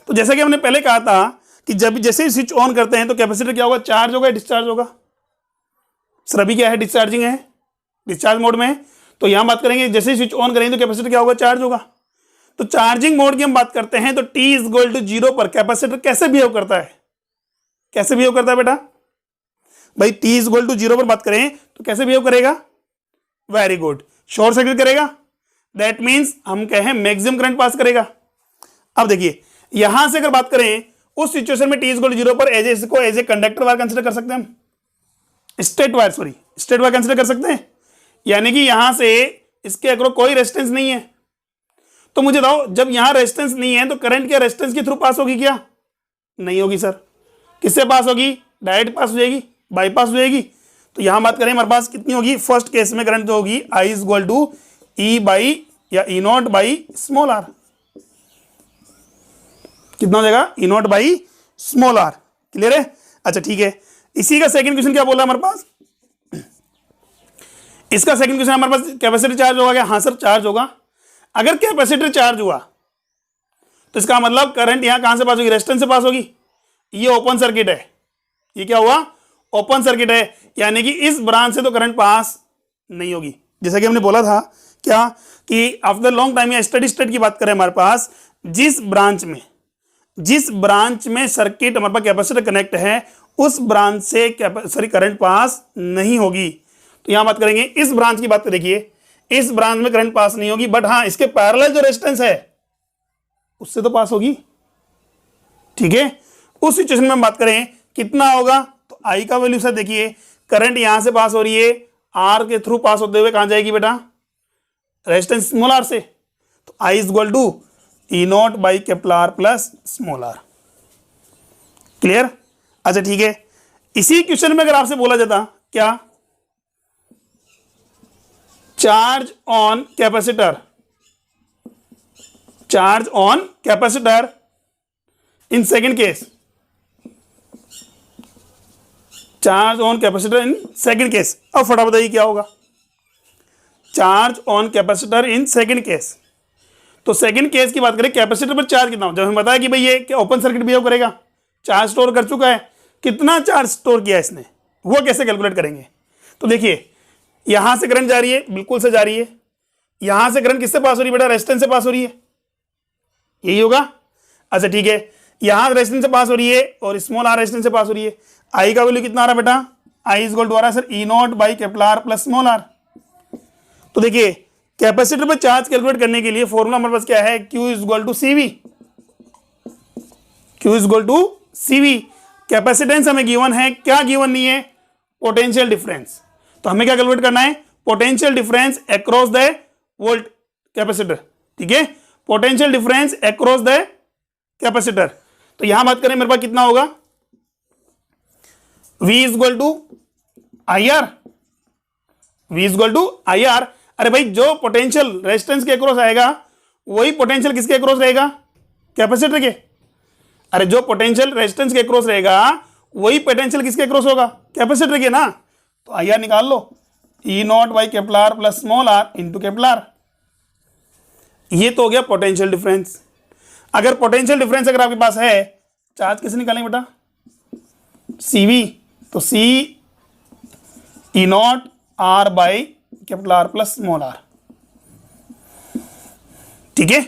तो जैसा कि हमने पहले कहा था कि जब जैसे ही स्विच ऑन करते हैं तो कैपेसिटर क्या होगा, चार्ज होगा, डिस्चार्ज होगा। सर अभी क्या है, डिस्चार्जिंग है, डिस्चार्ज मोड में है। तो यहां बात करेंगे जैसे ही स्विच ऑन करेंगे तो कैपेसिटर क्या होगा, चार्ज होगा। तो चार्जिंग मोड की हम बात करते हैं तो t इज 0 पर कैपेसिटर कैसे बिहेव करता है, कैसे बिहेव करता है बेटा भाई, t इज 0 पर बात करें तो कैसे बिहेव करेगा, वेरी गुड, शॉर्ट सर्किट करेगा। दैट मीन्स हम कहें मैक्सिमम करंट पास करेगा। अब देखिए यहां से अगर बात करें उस सिचुएशन में t इज 0 पर as a conductor wire consider कर सकते हैं हम, state wire, sorry state wire consider कर सकते हैं। यानी कि यहां से इसके अक्रॉस कोई रेजिस्टेंस नहीं है। तो मुझे बताओ जब यहां रेजिस्टेंस नहीं है तो करंट क्या रेजिस्टेंस के थ्रू पास होगी क्या, नहीं होगी सर। किससे पास होगी, डायरेक्ट पास हो जाएगी, बाईपास हो जाएगी। तो यहां बात करें हमारे पास कितनी होगी, फर्स्ट केस में करंट जो होगी I is equal to E by या E naught by small R. कितना हो जाएगा, E naught by small R. Clear है, अच्छा ठीक है। इसी का सेकंड क्वेश्चन क्या बोला हमारे पास, इसका सेकंड क्वेश्चन हमारे पास कैपेसिटर चार्ज होगा क्या, हाँ सर चार्ज होगा। अगर कैपेसिटर चार्ज हुआ तो इसका मतलब करंट यहां कहां से पास होगी, रेजिस्टेंस से पास होगी। ये ओपन सर्किट है, ये क्या हुआ, ओपन सर्किट है, यानी कि इस ब्रांच से तो करंट पास नहीं होगी। जैसा कि हमने बोला था क्या कि आफ्टर लॉन्ग टाइम या स्टडी स्टेट की बात करें हमारे पास जिस ब्रांच में सर्किट हमारे पास कैपेसिटर कनेक्ट है उस ब्रांच से करंट पास नहीं होगी। तो यहां बात करेंगे इस ब्रांच की बात, देखिए इस ब्रांच में करंट पास नहीं होगी, बट हाँ इसके पैरेलल जो रेजिस्टेंस है उससे तो पास होगी। ठीक है, उस सिचुएशन में हम बात करें कितना होगा, तो आई का वैल्यू सर देखिए करंट यहां से पास हो रही है, आर के थ्रू पास होते हुए कहां जाएगी बेटा, रेजिस्टेंस स्मॉल आर से। तो I is equal to E naught by capital R plus small R. Clear, अच्छा ठीक है। इसी क्वेश्चन में अगर आपसे बोला जाता क्या, charge on capacitor in second case, charge on capacitor in second case. अब फटाफट बताइए क्या होगा, charge on capacitor in second case. तो सेकंड केस की बात करें कैपेसिटर पर चार्ज कितना हो, जब हमें बताया कि भाई ये क्या ओपन सर्किट बिहेव करेगा, चार्ज स्टोर कर चुका है, कितना चार्ज स्टोर किया इसने, वो कैसे कैलकुलेट करेंगे। तो देखिए यहां से करंट जा रही है, बिल्कुल से जा रही है, यहां से करंट किससे पास हो रही है बेटा, रेजिस्टेंस से पास हो रही है, यही होगा। अच्छा ठीक है, यहां रेजिस्टेंस से पास हो रही है और स्मॉल आर रेजिस्टेंस से पास हो रही है। आई का वैल्यू कितना आ रहा है बेटा, आई इज इक्वल टू आ रहा है sir E naught by capital R plus small R. तो देखिए कैपेसिटर पर चार्ज कैलकुलेट करने के लिए फॉर्मूला हमारे पास क्या है, Q is equal to CV, Q is equal to CV। Capacitance हमें गिवन है, क्या गिवन नहीं है, पोटेंशियल डिफरेंस। तो हमें क्या कैलकुलेट करना है, potential difference across the volt capacitor. ठीक है, potential difference across the capacitor. तो यहां बात करें मेरे पास कितना होगा, V is equal to IR, V is equal to IR। अरे भाई जो पोटेंशियल रेजिस्टेंस के अक्रॉस आएगा वही पोटेंशियल किसके अक्रॉस रहेगा, कैपेसिटर के। अरे जो पोटेंशियल रेजिस्टेंस के अक्रॉस रहेगा वही पोटेंशियल किसके अक्रॉस होगा, कैपेसिटर के ना। तो IR निकाल लो, E naught by capital R plus small R into capital R. ये तो हो गया पोटेंशियल डिफरेंस। अगर पोटेंशियल डिफरेंस अगर आपके पास है, चार्ज कैसे निकालेंगे बेटा, CV, तो C E naught R by capital R plus small R. ठीक है,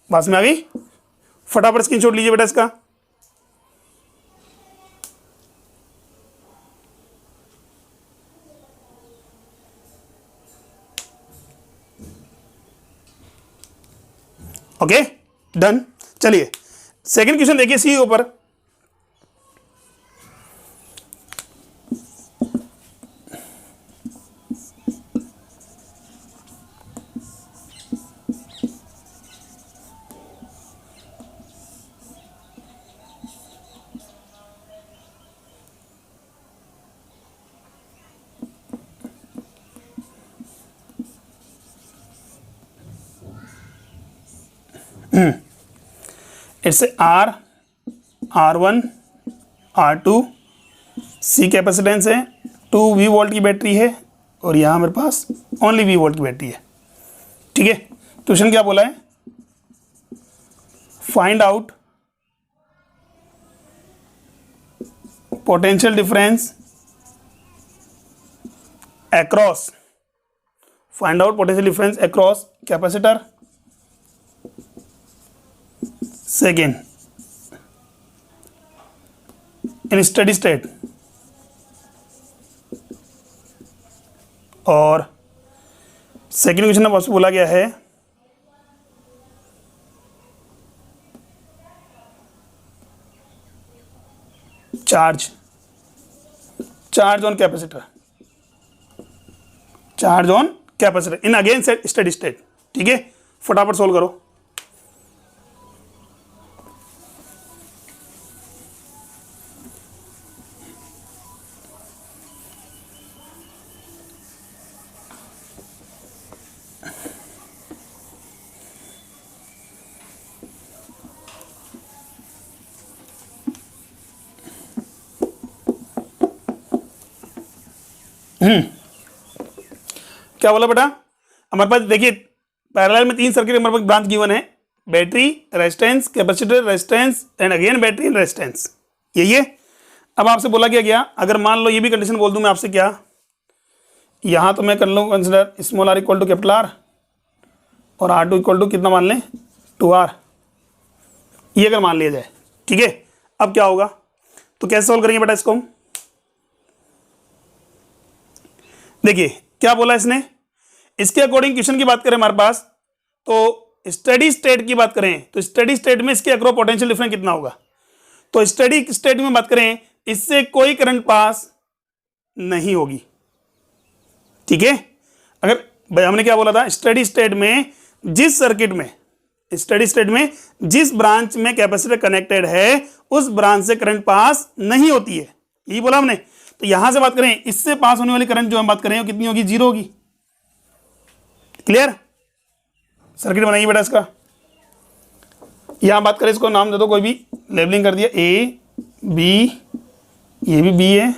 बात में आ गई, फटाफट स्क्रीनशॉट लीजिए बेटा इसका। Okay done. चलिए सेकंड क्वेश्चन देखिए सी ऊपर, it's R1 R2 C capacitance है, 2V वोल्ट की बैटरी है और यहाँ मेरे पास ओनली V वोल्ट की बैटरी है। ठीक है, क्वेश्चन क्या बोला है, find out potential difference across, find out potential difference across capacitor. Second, in steady state, और सेकेंड क्वेश्चन में बोला गया है charge on capacitor, charge on capacitor in again steady state. ठीक है, फटाफट सोल्व करो। क्या बोला बेटा? हमारे पास देखिए पैरेलल में 3 सर्किट हमारे पास ब्रांच गिवन है, battery, resistance, capacitor, resistance and again battery and resistance, यही है। अब आपसे बोला गया अगर मान लो ये भी कंडीशन बोल दूं मैं आपसे, क्या यहाँ तो मैं कर लूँ consider small R equal to capital R और R2 इक्वल टू कितना मान लें 2R, ये अगर मान लिया जाए। ठीक है, अब क्या होगा, तो कैसे सोल्व करेंगे बेटा इसको हम? देखिए क्या बोला इसने, इसके अकॉर्डिंग क्वेश्चन की बात करें हमारे पास, तो स्टडी स्टेट की बात करें तो स्टडी स्टेट में इसके अक्रॉस पोटेंशियल डिफरेंस कितना होगा? तो स्टडी स्टेट में बात करें इससे कोई करंट पास नहीं होगी। ठीक है, अगर भाई हमने क्या बोला था, स्टडी स्टेट में जिस सर्किट में, स्टडी स्टेट में जिस ब्रांच में कैपेसिटर कनेक्टेड है उस ब्रांच से करंट पास नहीं होती है, यही बोला हमने। तो यहां से बात करें इससे पास होने वाली करंट जो हम बात करें वो कितनी होगी? 0 होगी। क्लियर? सर्किट बनाइए बेटा इसका। यहां बात करें, इसको नाम दे दो कोई भी, लेबलिंग कर दिया ए बी, ये भी बी है,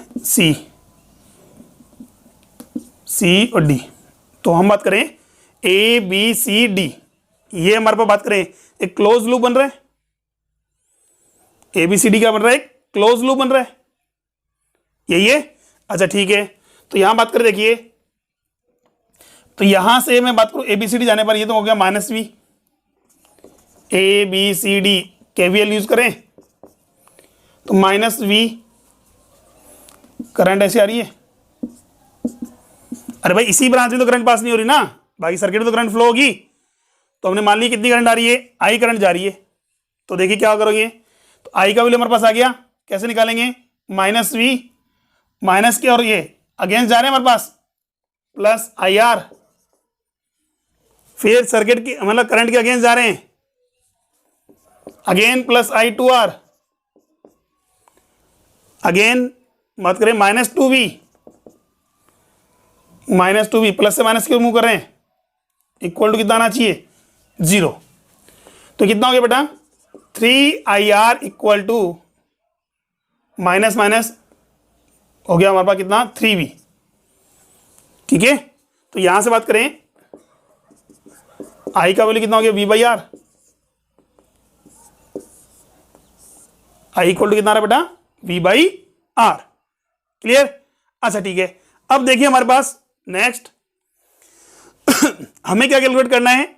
सी और डी। तो हम बात करें ए बी सी डी, ये हमारे पास बात करें एक क्लोज लूप बन रहा है। ए बी सी डी क्या बन रहा है? एक क्लोज लूप बन रहा है, यही है। अच्छा ठीक है, तो यहां बात करें, देखिए तो यहां से मैं बात करूं एबीसीडी जाने पर ये तो हो गया -V, ABCD KVL यूज करें तो -V करंट ऐसे आ रही है। अरे भाई इसी ब्रांच में तो करंट पास नहीं हो रही ना, बाकी सर्किट में तो करंट फ्लो होगी। तो हमने मान ली कितनी करंट आ रही है? I करंट जा रही है। तो देखिए क्या करोगे, तो I का वैल्यू हमारे पास आ गया, कैसे निकालेंगे? -V माइनस के और ये अगेंस्ट जा रहे हैं हमारे पास +IR, फिर सर्किट की मतलब करंट के अगेंस्ट जा रहे हैं अगेन +I2R, अगेन बात करें -2V, प्लस से माइनस क्यों मूव कर रहे हैं, इक्वल टू कितना आना चाहिए? 0। तो कितना हो गया बेटा? 3IR equal to minus minus हो गया हमारे पास कितना? 3V। ठीक है, तो यहां से बात करें I का वैल्यू कितना हो गया? V/R। I इक्वल टू कितना आ रहा है बेटा? V/R। क्लियर? अच्छा ठीक है, अब देखिए हमारे पास नेक्स्ट हमें क्या कैलकुलेट करना है,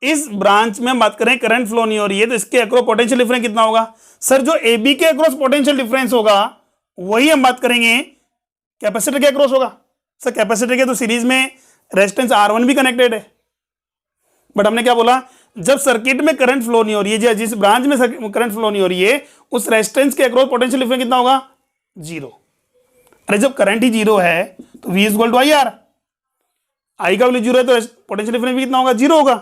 इस ब्रांच में हम बात करें करंट फ्लो नहीं हो रही है, तो इसके अक्रॉस पोटेंशियल डिफरेंस कितना होगा? सर जो AB के अक्रॉस पोटेंशियल डिफरेंस होगा वही हम बात करेंगे कैपेसिटर के अक्रॉस होगा। सर कैपेसिटर के तो सीरीज में रेजिस्टेंस R1 भी कनेक्टेड है, बट हमने क्या बोला, जब सर्किट में करंट फ्लो नहीं हो रही है, जिस ब्रांच में करंट फ्लो नहीं हो रही है उस रेजिस्टेंस के अक्रॉस पोटेंशियल डिफरेंस कितना होगा? 0। अरे जब करंट ही 0 है तो V equal to IR, I का वैल्यू 0 है तो पोटेंशियल डिफरेंस भी कितना होगा? 0 होगा।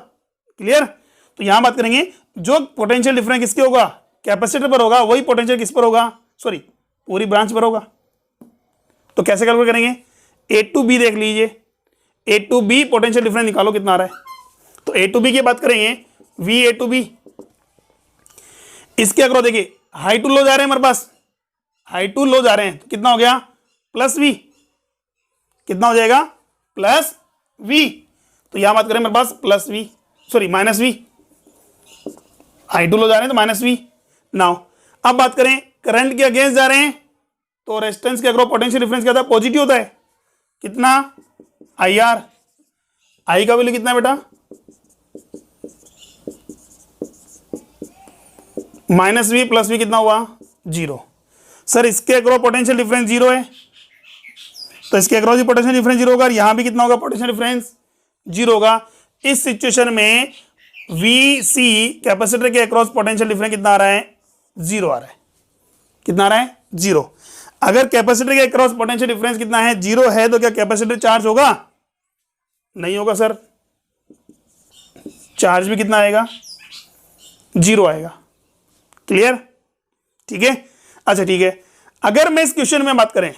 क्लियर? तो यहां बात करेंगे जो पोटेंशियल डिफरेंस किसके होगा? कैपेसिटर पर होगा, वही पोटेंशियल किस पर होगा? सॉरी पूरी ब्रांच पर होगा। तो कैसे कैलकुलेट करेंगे? A to B देख लीजिए, A to B potential difference निकालो कितना आ रहा है। तो A to B की बात करेंगे, V A to B, इसके अक्रॉस देखिए हाई टू लो जा रहे हैं हमारे पास, हाई टू लो जा रहे हैं तो कितना हो गया? +V। कितना हो जाएगा? +V। तो यहां बात करें हमारे पास +V, sorry -V, high to low जा रहे हैं तो -V। नाउ अब बात करें करंट के अगेंस्ट जा रहे हैं तो रेजिस्टेंस के अक्रॉस पोटेंशियल डिफरेंस क्या था, पॉजिटिव होता है। कितना, आई आर, आई का वैल्यू कितना है बेटा, माइनस वी प्लस वी कितना हुआ, 0। सर इसके अक्रॉस पोटेंशियल डिफरेंस 0 है, तो इसके अक्रॉस भी पोटेंशियल डिफरेंस 0 होगा, और यहां भी कितना होगा, पोटेंशियल डिफरेंस 0 होगा। इस सिचुएशन में वी सी कैपेसिटर के अक्रॉस पोटेंशियल डिफरेंस कितना आ रहा है, 0 आ रहा है। कितना आ रहा है, 0। अगर कैपेसिटर के अक्रॉस पोटेंशियल डिफरेंस कितना है, 0 है, तो क्या कैपेसिटर चार्ज होगा, नहीं होगा सर, चार्ज भी कितना आएगा, 0 आएगा। क्लियर, ठीक है। अच्छा ठीक है, अगर मैं इस क्वेश्चन में बात करें,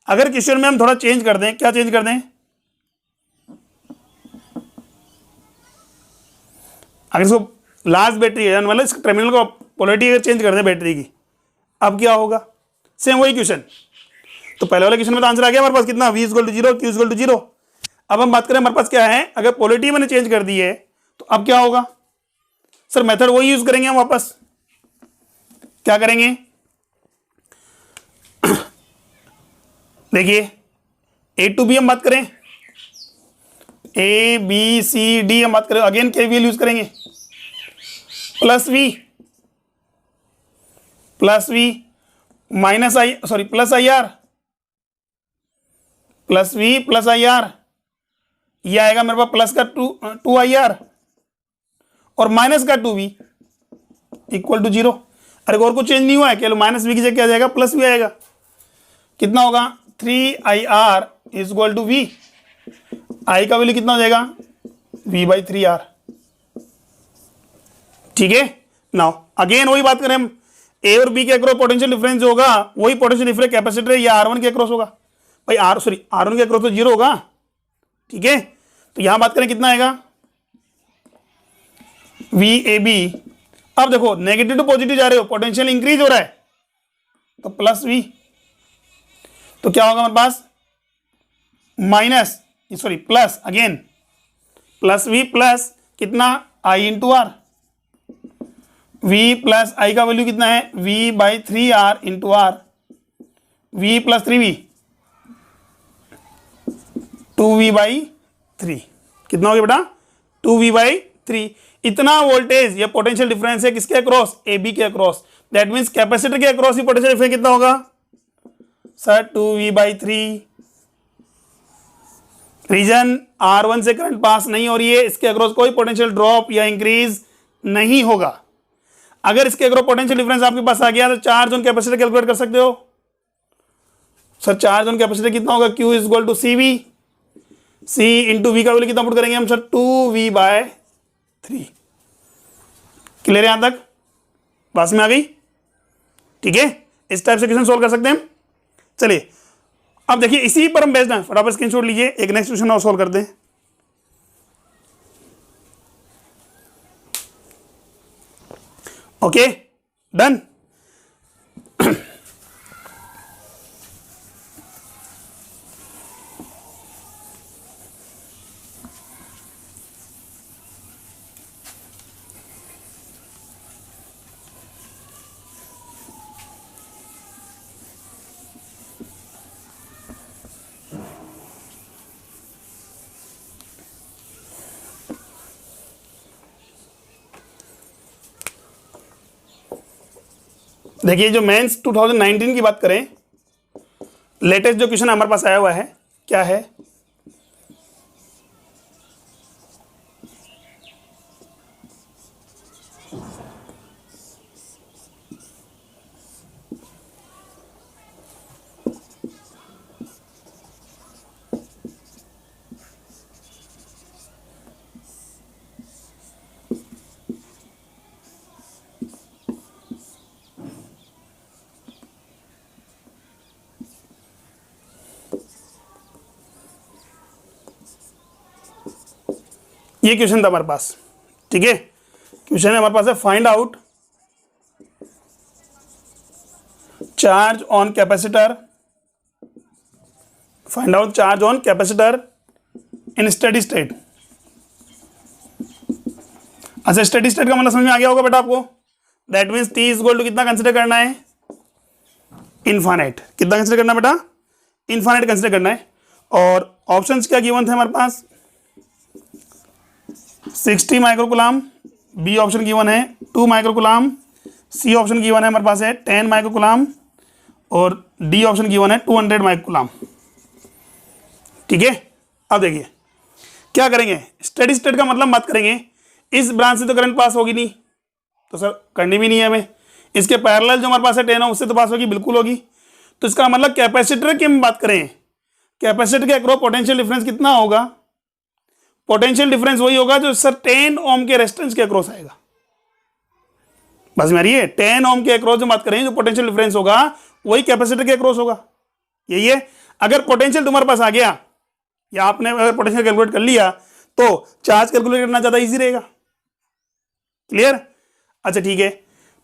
अगर क्वेश्चन में हम थोड़ा चेंज कर दें, क्या चेंज कर दें, अगर इसको लास्ट बैटरी है मतलब इस टर्मिनल को पोलैरिटी अगर चेंज कर दें बैटरी की, अब क्या होगा, सेम वही क्वेश्चन। तो पहले वाले क्वेश्चन में तो आंसर आ गया हमारे पास, कितना, V = 0, Q = 0। अब हम बात करें हमारे पास क्या है, अगर पोलैरिटी मैंने चेंज कर दी है तो अब क्या होगा, सर मेथड वही यूज करेंगे हम वापस। क्या करेंगे, देखिए A to B हम बात करें, A B C D हम बात करें, अगेन KVL यूज करेंगे, plus V minus I, sorry plus I R, plus V plus I R, यह आएगा मेरे पास प्लस का 2 आई आर और माइनस का 2V इक्वल टू 0। अरे और कुछ चेंज नहीं हुआ है, केवल माइनस V की जगह क्या आ जाएगा, प्लस V आएगा। कितना होगा, 3IR इक्वल टू V, आई का वैल्यू कितना हो जाएगा, V/3R। ठीक है। नाउ अगेन वही बात करें हम, ए और बी के अक्रॉस पोटेंशियल डिफरेंस जो होगा वही पोटेंशियल डिफरेंस कैपेसिटर या R1 के अक्रॉस होगा। भाई R1 के अक्रॉस तो 0 होगा। ठीक है, तो यहां बात करें कितना आएगा, VAB। अब देखो नेगेटिव टू पॉजिटिव जा रहे हो, पोटेंशियल इंक्रीज हो रहा है, तो प्लस V, तो क्या होगा हमारे पास, minus, sorry plus, again plus V plus कितना, I into R, V plus I का वैल्यू कितना है, V/3R into R, V plus 3V, 2V/3, कितना हो गया बेटा, 2V/3। इतना वोल्टेज या पोटेंशियल डिफरेंस है किसके अक्रॉस, AB के अक्रॉस। दैट मीन्स कैपेसिटर के अक्रॉस ही पोटेंशियल डिफरेंस कितना होगा सर, 2V/3। रीजन R1 से करंट पास नहीं हो रही है, इसके अक्रॉस कोई पोटेंशियल ड्रॉप या इंक्रीज नहीं होगा। अगर इसके अक्रॉस पोटेंशियल डिफरेंस आपके पास आ गया तो चार्ज ऑन कैपेसिटर कैलकुलेट कर सकते हो। सर चार्ज ऑन कैपेसिटर कितना होगा, Q equal to CV, C into V का वैल्यू कितना पुट करेंगे हम सर, 2V/3। क्लियर है यहां तक, पास में आ गई। ठीक है, इस टाइप से क्वेश्चन सोल्व कर सकते हैं हम। चलिए अब देखिए इसी पर हम बेस्ड हैं, फटाफट स्क्रीनशॉट लीजिए, एक नेक्स्ट क्वेश्चन और सोल्व करते हैं। Okay done. देखिए जो मेंस 2019 की बात करें, लेटेस्ट जो क्वेश्चन हमारे पास आया हुआ है क्या है, ये क्वेश्चन था हमारे पास। ठीक है, क्वेश्चन हमारे पास है, find out charge on capacitor, find out charge on capacitor in steady state. अच्छा स्टेडी स्टेट का मतलब समझ में आ गया होगा बेटा आपको। That means T equal to कितना कंसिडर करना है, इन्फानाइट। कितना कंसिडर करना बेटा? इन्फानाइट कंसिडर करना है। और ऑप्शंस क्या गिवन थे हमारे पास? 60 माइक्रोकुलाम, बी ऑप्शन गिवन है 2 माइक्रोकुलाम, सी ऑप्शन गिवन है हमारे पास है 10 माइक्रोकुलाम, और डी ऑप्शन गिवन है 200 माइक्रोकुलाम। ठीक है, अब देखिए क्या करेंगे, स्टेडी स्टेट का मतलब बात करेंगे। इस ब्रांच से तो करंट पास होगी नहीं, तो सर करनी भी नहीं है हमें। इसके पैरेलल जो हमारे पास है 10 ओम, उससे तो पास होगी, बिल्कुल होगी। तो इसका मतलब कैपेसिटर की हम बात करें, कैपेसिटर के अक्रॉस पोटेंशियल डिफरेंस कितना होगा? पोटेंशियल डिफरेंस वही होगा जो सर 10 ओम के रेजिस्टेंस के अक्रॉस आएगा। बस मेरी है 10 ओम के अक्रॉस जो बात करें, जो पोटेंशियल डिफरेंस होगा वही कैपेसिटर के अक्रॉस होगा। यही है। अगर पोटेंशियल तुम्हारे पास आ गया, या आपने अगर पोटेंशियल कैलकुलेट कर लिया, तो चार्ज कैलकुलेट करना ज्यादा इजी रहेगा। क्लियर? अच्छा ठीक है,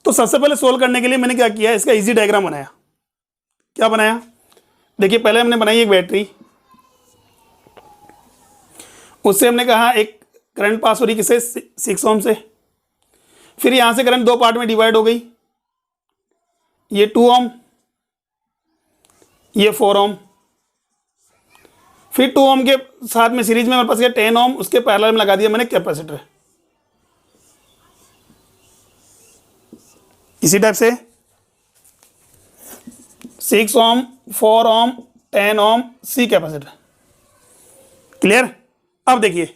तो सबसे पहले सोल्व करने के लिए मैंने क्या किया, इसका इजी डायग्राम बनाया। क्या बनाया? देखिए पहले हमने बनाई एक बैटरी, उससे हमने कहा एक करंट पास हो रही किससे? 6 ओम से। फिर यहां से करंट दो पार्ट में डिवाइड हो गई, ये 2 ओम, ये 4 ओम। फिर 2 ओम के साथ में सीरीज में हमारे पास 10 ओम, उसके पैरेलल में लगा दिया मैंने कैपेसिटर। इसी टाइप से 6 ओम, 4 ओम, 10 ओम, सी कैपेसिटर। क्लियर? अब देखिए,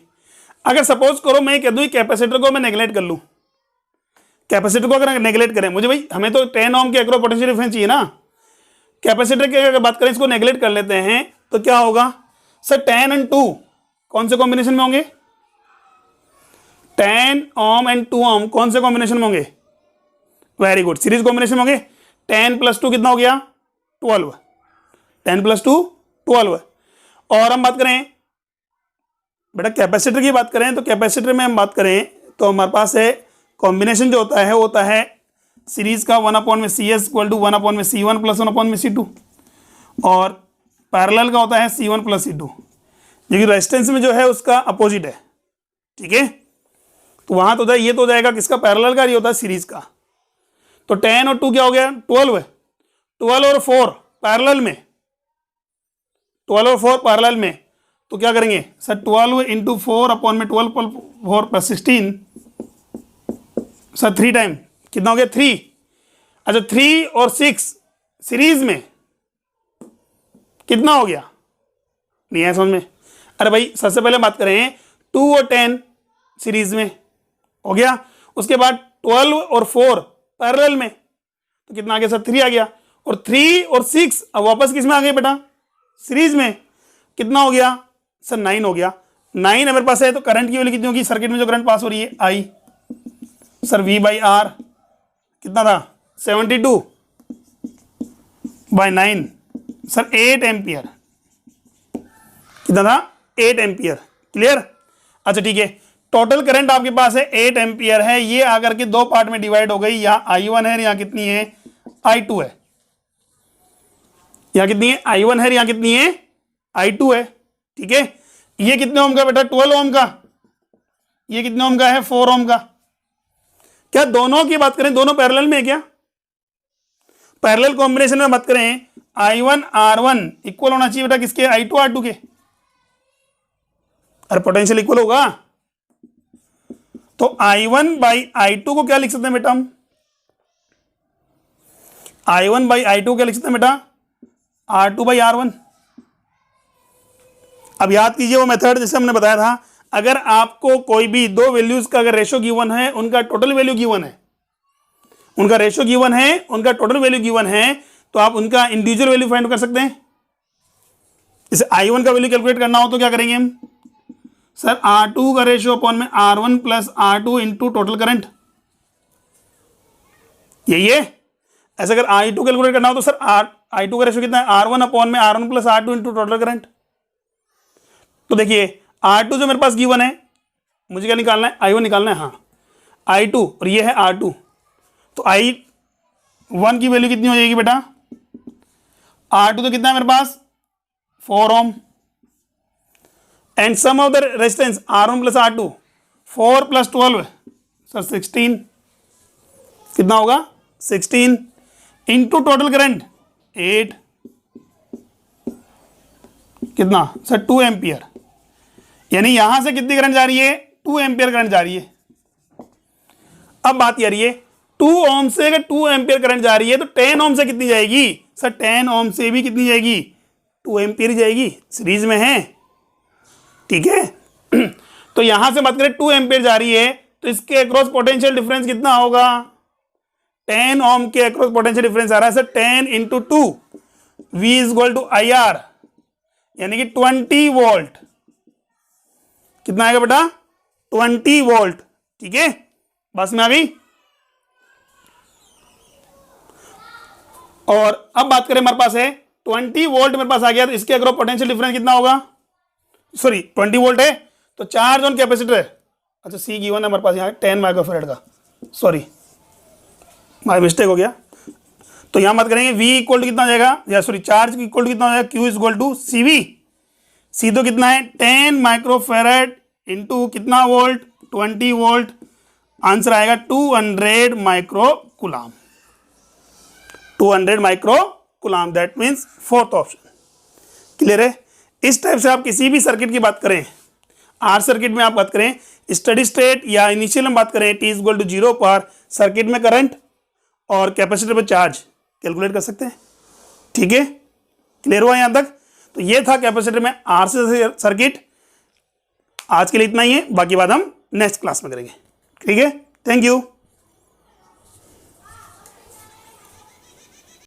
अगर सपोज करो मैं कह दूं कैपेसिटर को मैं नेगलेक्ट कर लूं, कैपेसिटर को अगर नेगलेक्ट करें, मुझे भाई हमें तो 10 ओम के अक्रॉस पोटेंशियल डिफरेंस चाहिए ना। कैपेसिटर की अगर बात करें, इसको नेगलेक्ट कर लेते हैं, तो क्या होगा सर? 10 एंड 2 कौन से कॉम्बिनेशन में होंगे? 10 ओम एंड 2 ओम कौन से कॉम्बिनेशन में होंगे? वेरी गुड, सीरीज कॉम्बिनेशन में होंगे। 10 + 2 कितना हो गया? 12। 10 + 2 12। और हम बात करें बेटा कैपेसिटर की बात करें, तो कैपेसिटर में हम बात करें तो हमारे पास है कॉम्बिनेशन जो होता है वो होता है सीरीज का 1/CS = 1/C1 + 1/C2, और पैरेलल का होता है C1 + C2, जो कि रेजिस्टेंस में जो है उसका अपोजिट है। ठीक है, तो वहां तो ये तो हो जाएगा किसका? पैरेलल का, ये होता है सीरीज का। तो 10 और 2 क्या हो गया? 12। 12 और 4 पैरेलल में, 12 और 4 पैरेलल में, तो क्या करेंगे सर? 12 × 4 / 12 4 + 16 सर 3 टाइम कितना हो गया? 3। अच्छा 3 और 6 सीरीज में कितना हो गया? नहीं है समझ में? अरे भाई सबसे पहले बात करें 2 और 10 सीरीज में हो गया, उसके बाद 12 और 4 पैरेलल में, तो कितना आ गया सर? 3 आ गया। और 3 और 6 अब वापस किस में आ गए बेटा? सीरीज में। कितना हो गया सर? 9 हो गया। 9 मेरे पास है, तो करंट की वैल्यू कितनी होगी? सर्किट में जो करंट पास हो रही है I सर V/R कितना था? 72/9 सर 8 एम्पियर। कितना था? 8 एम्पियर। क्लियर? अच्छा ठीक है, टोटल करंट आपके पास है 8 एम्पियर है, ये आकर के दो पार्ट में डिवाइड हो गई। यहाँ I1 है, यहाँ कितनी है? I2 है। यहाँ कितनी है? I1 है, यहाँ कितनी है? I2 है। ठीक है, ये कितने ओम का बेटा? 12 ओम का। ये कितने ओम का है? 4 ओम का। क्या दोनों की बात करें, दोनों पैरेलल में है क्या? पैरेलल कॉम्बिनेशन में बात करें, I1 R1 इक्वल होना चाहिए बेटा किसके? I2 R2 के। अरे पोटेंशियल इक्वल होगा, तो I1/I2 को क्या लिख सकते हैं बेटा हम? I1/I2 क्या लिख सकते हैं बेटा? R2/R1। अब याद कीजिए वो मेथड जैसे हमने बताया था, अगर आपको कोई भी दो वैल्यूज का अगर रेशो गिवन है, उनका टोटल वैल्यू गिवन है, उनका रेशो गिवन है, उनका टोटल वैल्यू गिवन है, तो आप उनका इंडिविजुअल वैल्यू फाइंड कर सकते हैं। जैसे I1 का वैल्यू कैलकुलेट करना हो तो क्या करेंगे हम? सर R2 का रेशियो अपॉन में R1 + R2 into total current, यही है। ऐसे अगर I2 कैलकुलेट करना हो तो सर I2 का रेशियो कितना है? R1 अपॉन में R1 + R2 into total current. तो देखिए R2 जो मेरे पास गिवन है, मुझे क्या निकालना है? I1 निकालना है। हाँ I2, और ये है R2, तो I1 की वैल्यू कितनी हो जाएगी बेटा? R2 तो कितना है मेरे पास? 4 ohm, and sum of the resistance R1 + R2 4 + 12 सर 16। कितना होगा? 16 इंटू टोटल करंट 8 कितना सर 2 एम्पियर, यानी यहां से कितनी करंट जा रही है 2 एम्पियर करंट जा रही है। अब बात ये आ रही है 2 ओम से अगर 2 एम्पियर करंट जा रही है तो 10 ओम से कितनी जाएगी सर, 10 ओम से भी कितनी जाएगी 2 एम्पियर जाएगी, सीरीज में है, ठीक है। तो यहां से बात करें 2 एम्पियर जा रही है तो इसके अक्रॉस पोटेंशियल डिफरेंस कितना होगा, 10 ओम के अक्रॉस पोटेंशियल डिफरेंस आ रहा है sir 10 into 2 V is equal to IR, यानी कि 20 वोल्ट, कितना आएगा बेटा 20 वोल्ट, ठीक है, बस में आ गई। और अब बात करें हमारे पास है 20 वोल्ट मेरे पास आ गया, तो इसके अक्रॉस पोटेंशियल डिफरेंस कितना होगा, सॉरी 20 वोल्ट है तो चार्ज ऑन कैपेसिटर है, अच्छा सी गिवन है हमारे पास यहाँ 10 माइक्रोफैराड का, सॉरी माय मिस्टेक हो गया। तो यहां बात करेंगे V इक्वल टू कितना हो जाएगा, या सॉरी चार्ज इक्वल टू कितना हो जाएगा, Q is equal to CV, C तो कितना है 10 माइक्रोफैराड इंटू कितना वोल्ट 20 वोल्ट, आंसर आएगा 200 micro coulomb, 200 micro coulomb, that means fourth option. Clear है। इस टाइप से आप किसी भी सर्किट की बात करें, आर सर्किट में आप बात करें स्टडी स्टेट या इनिशियल में बात करें टी इज इक्वल टू 0 पर सर्किट में करंट और कैपेसिटर पर चार्ज कैलकुलेट कर सकते हैं, ठीक है। क्लियर हुआ यहां तक। तो ये था कैपेसिटर में आर से सर्किट। आज के लिए इतना ही है, बाकी बात हम नेक्स्ट क्लास में करेंगे, ठीक है। Thank you.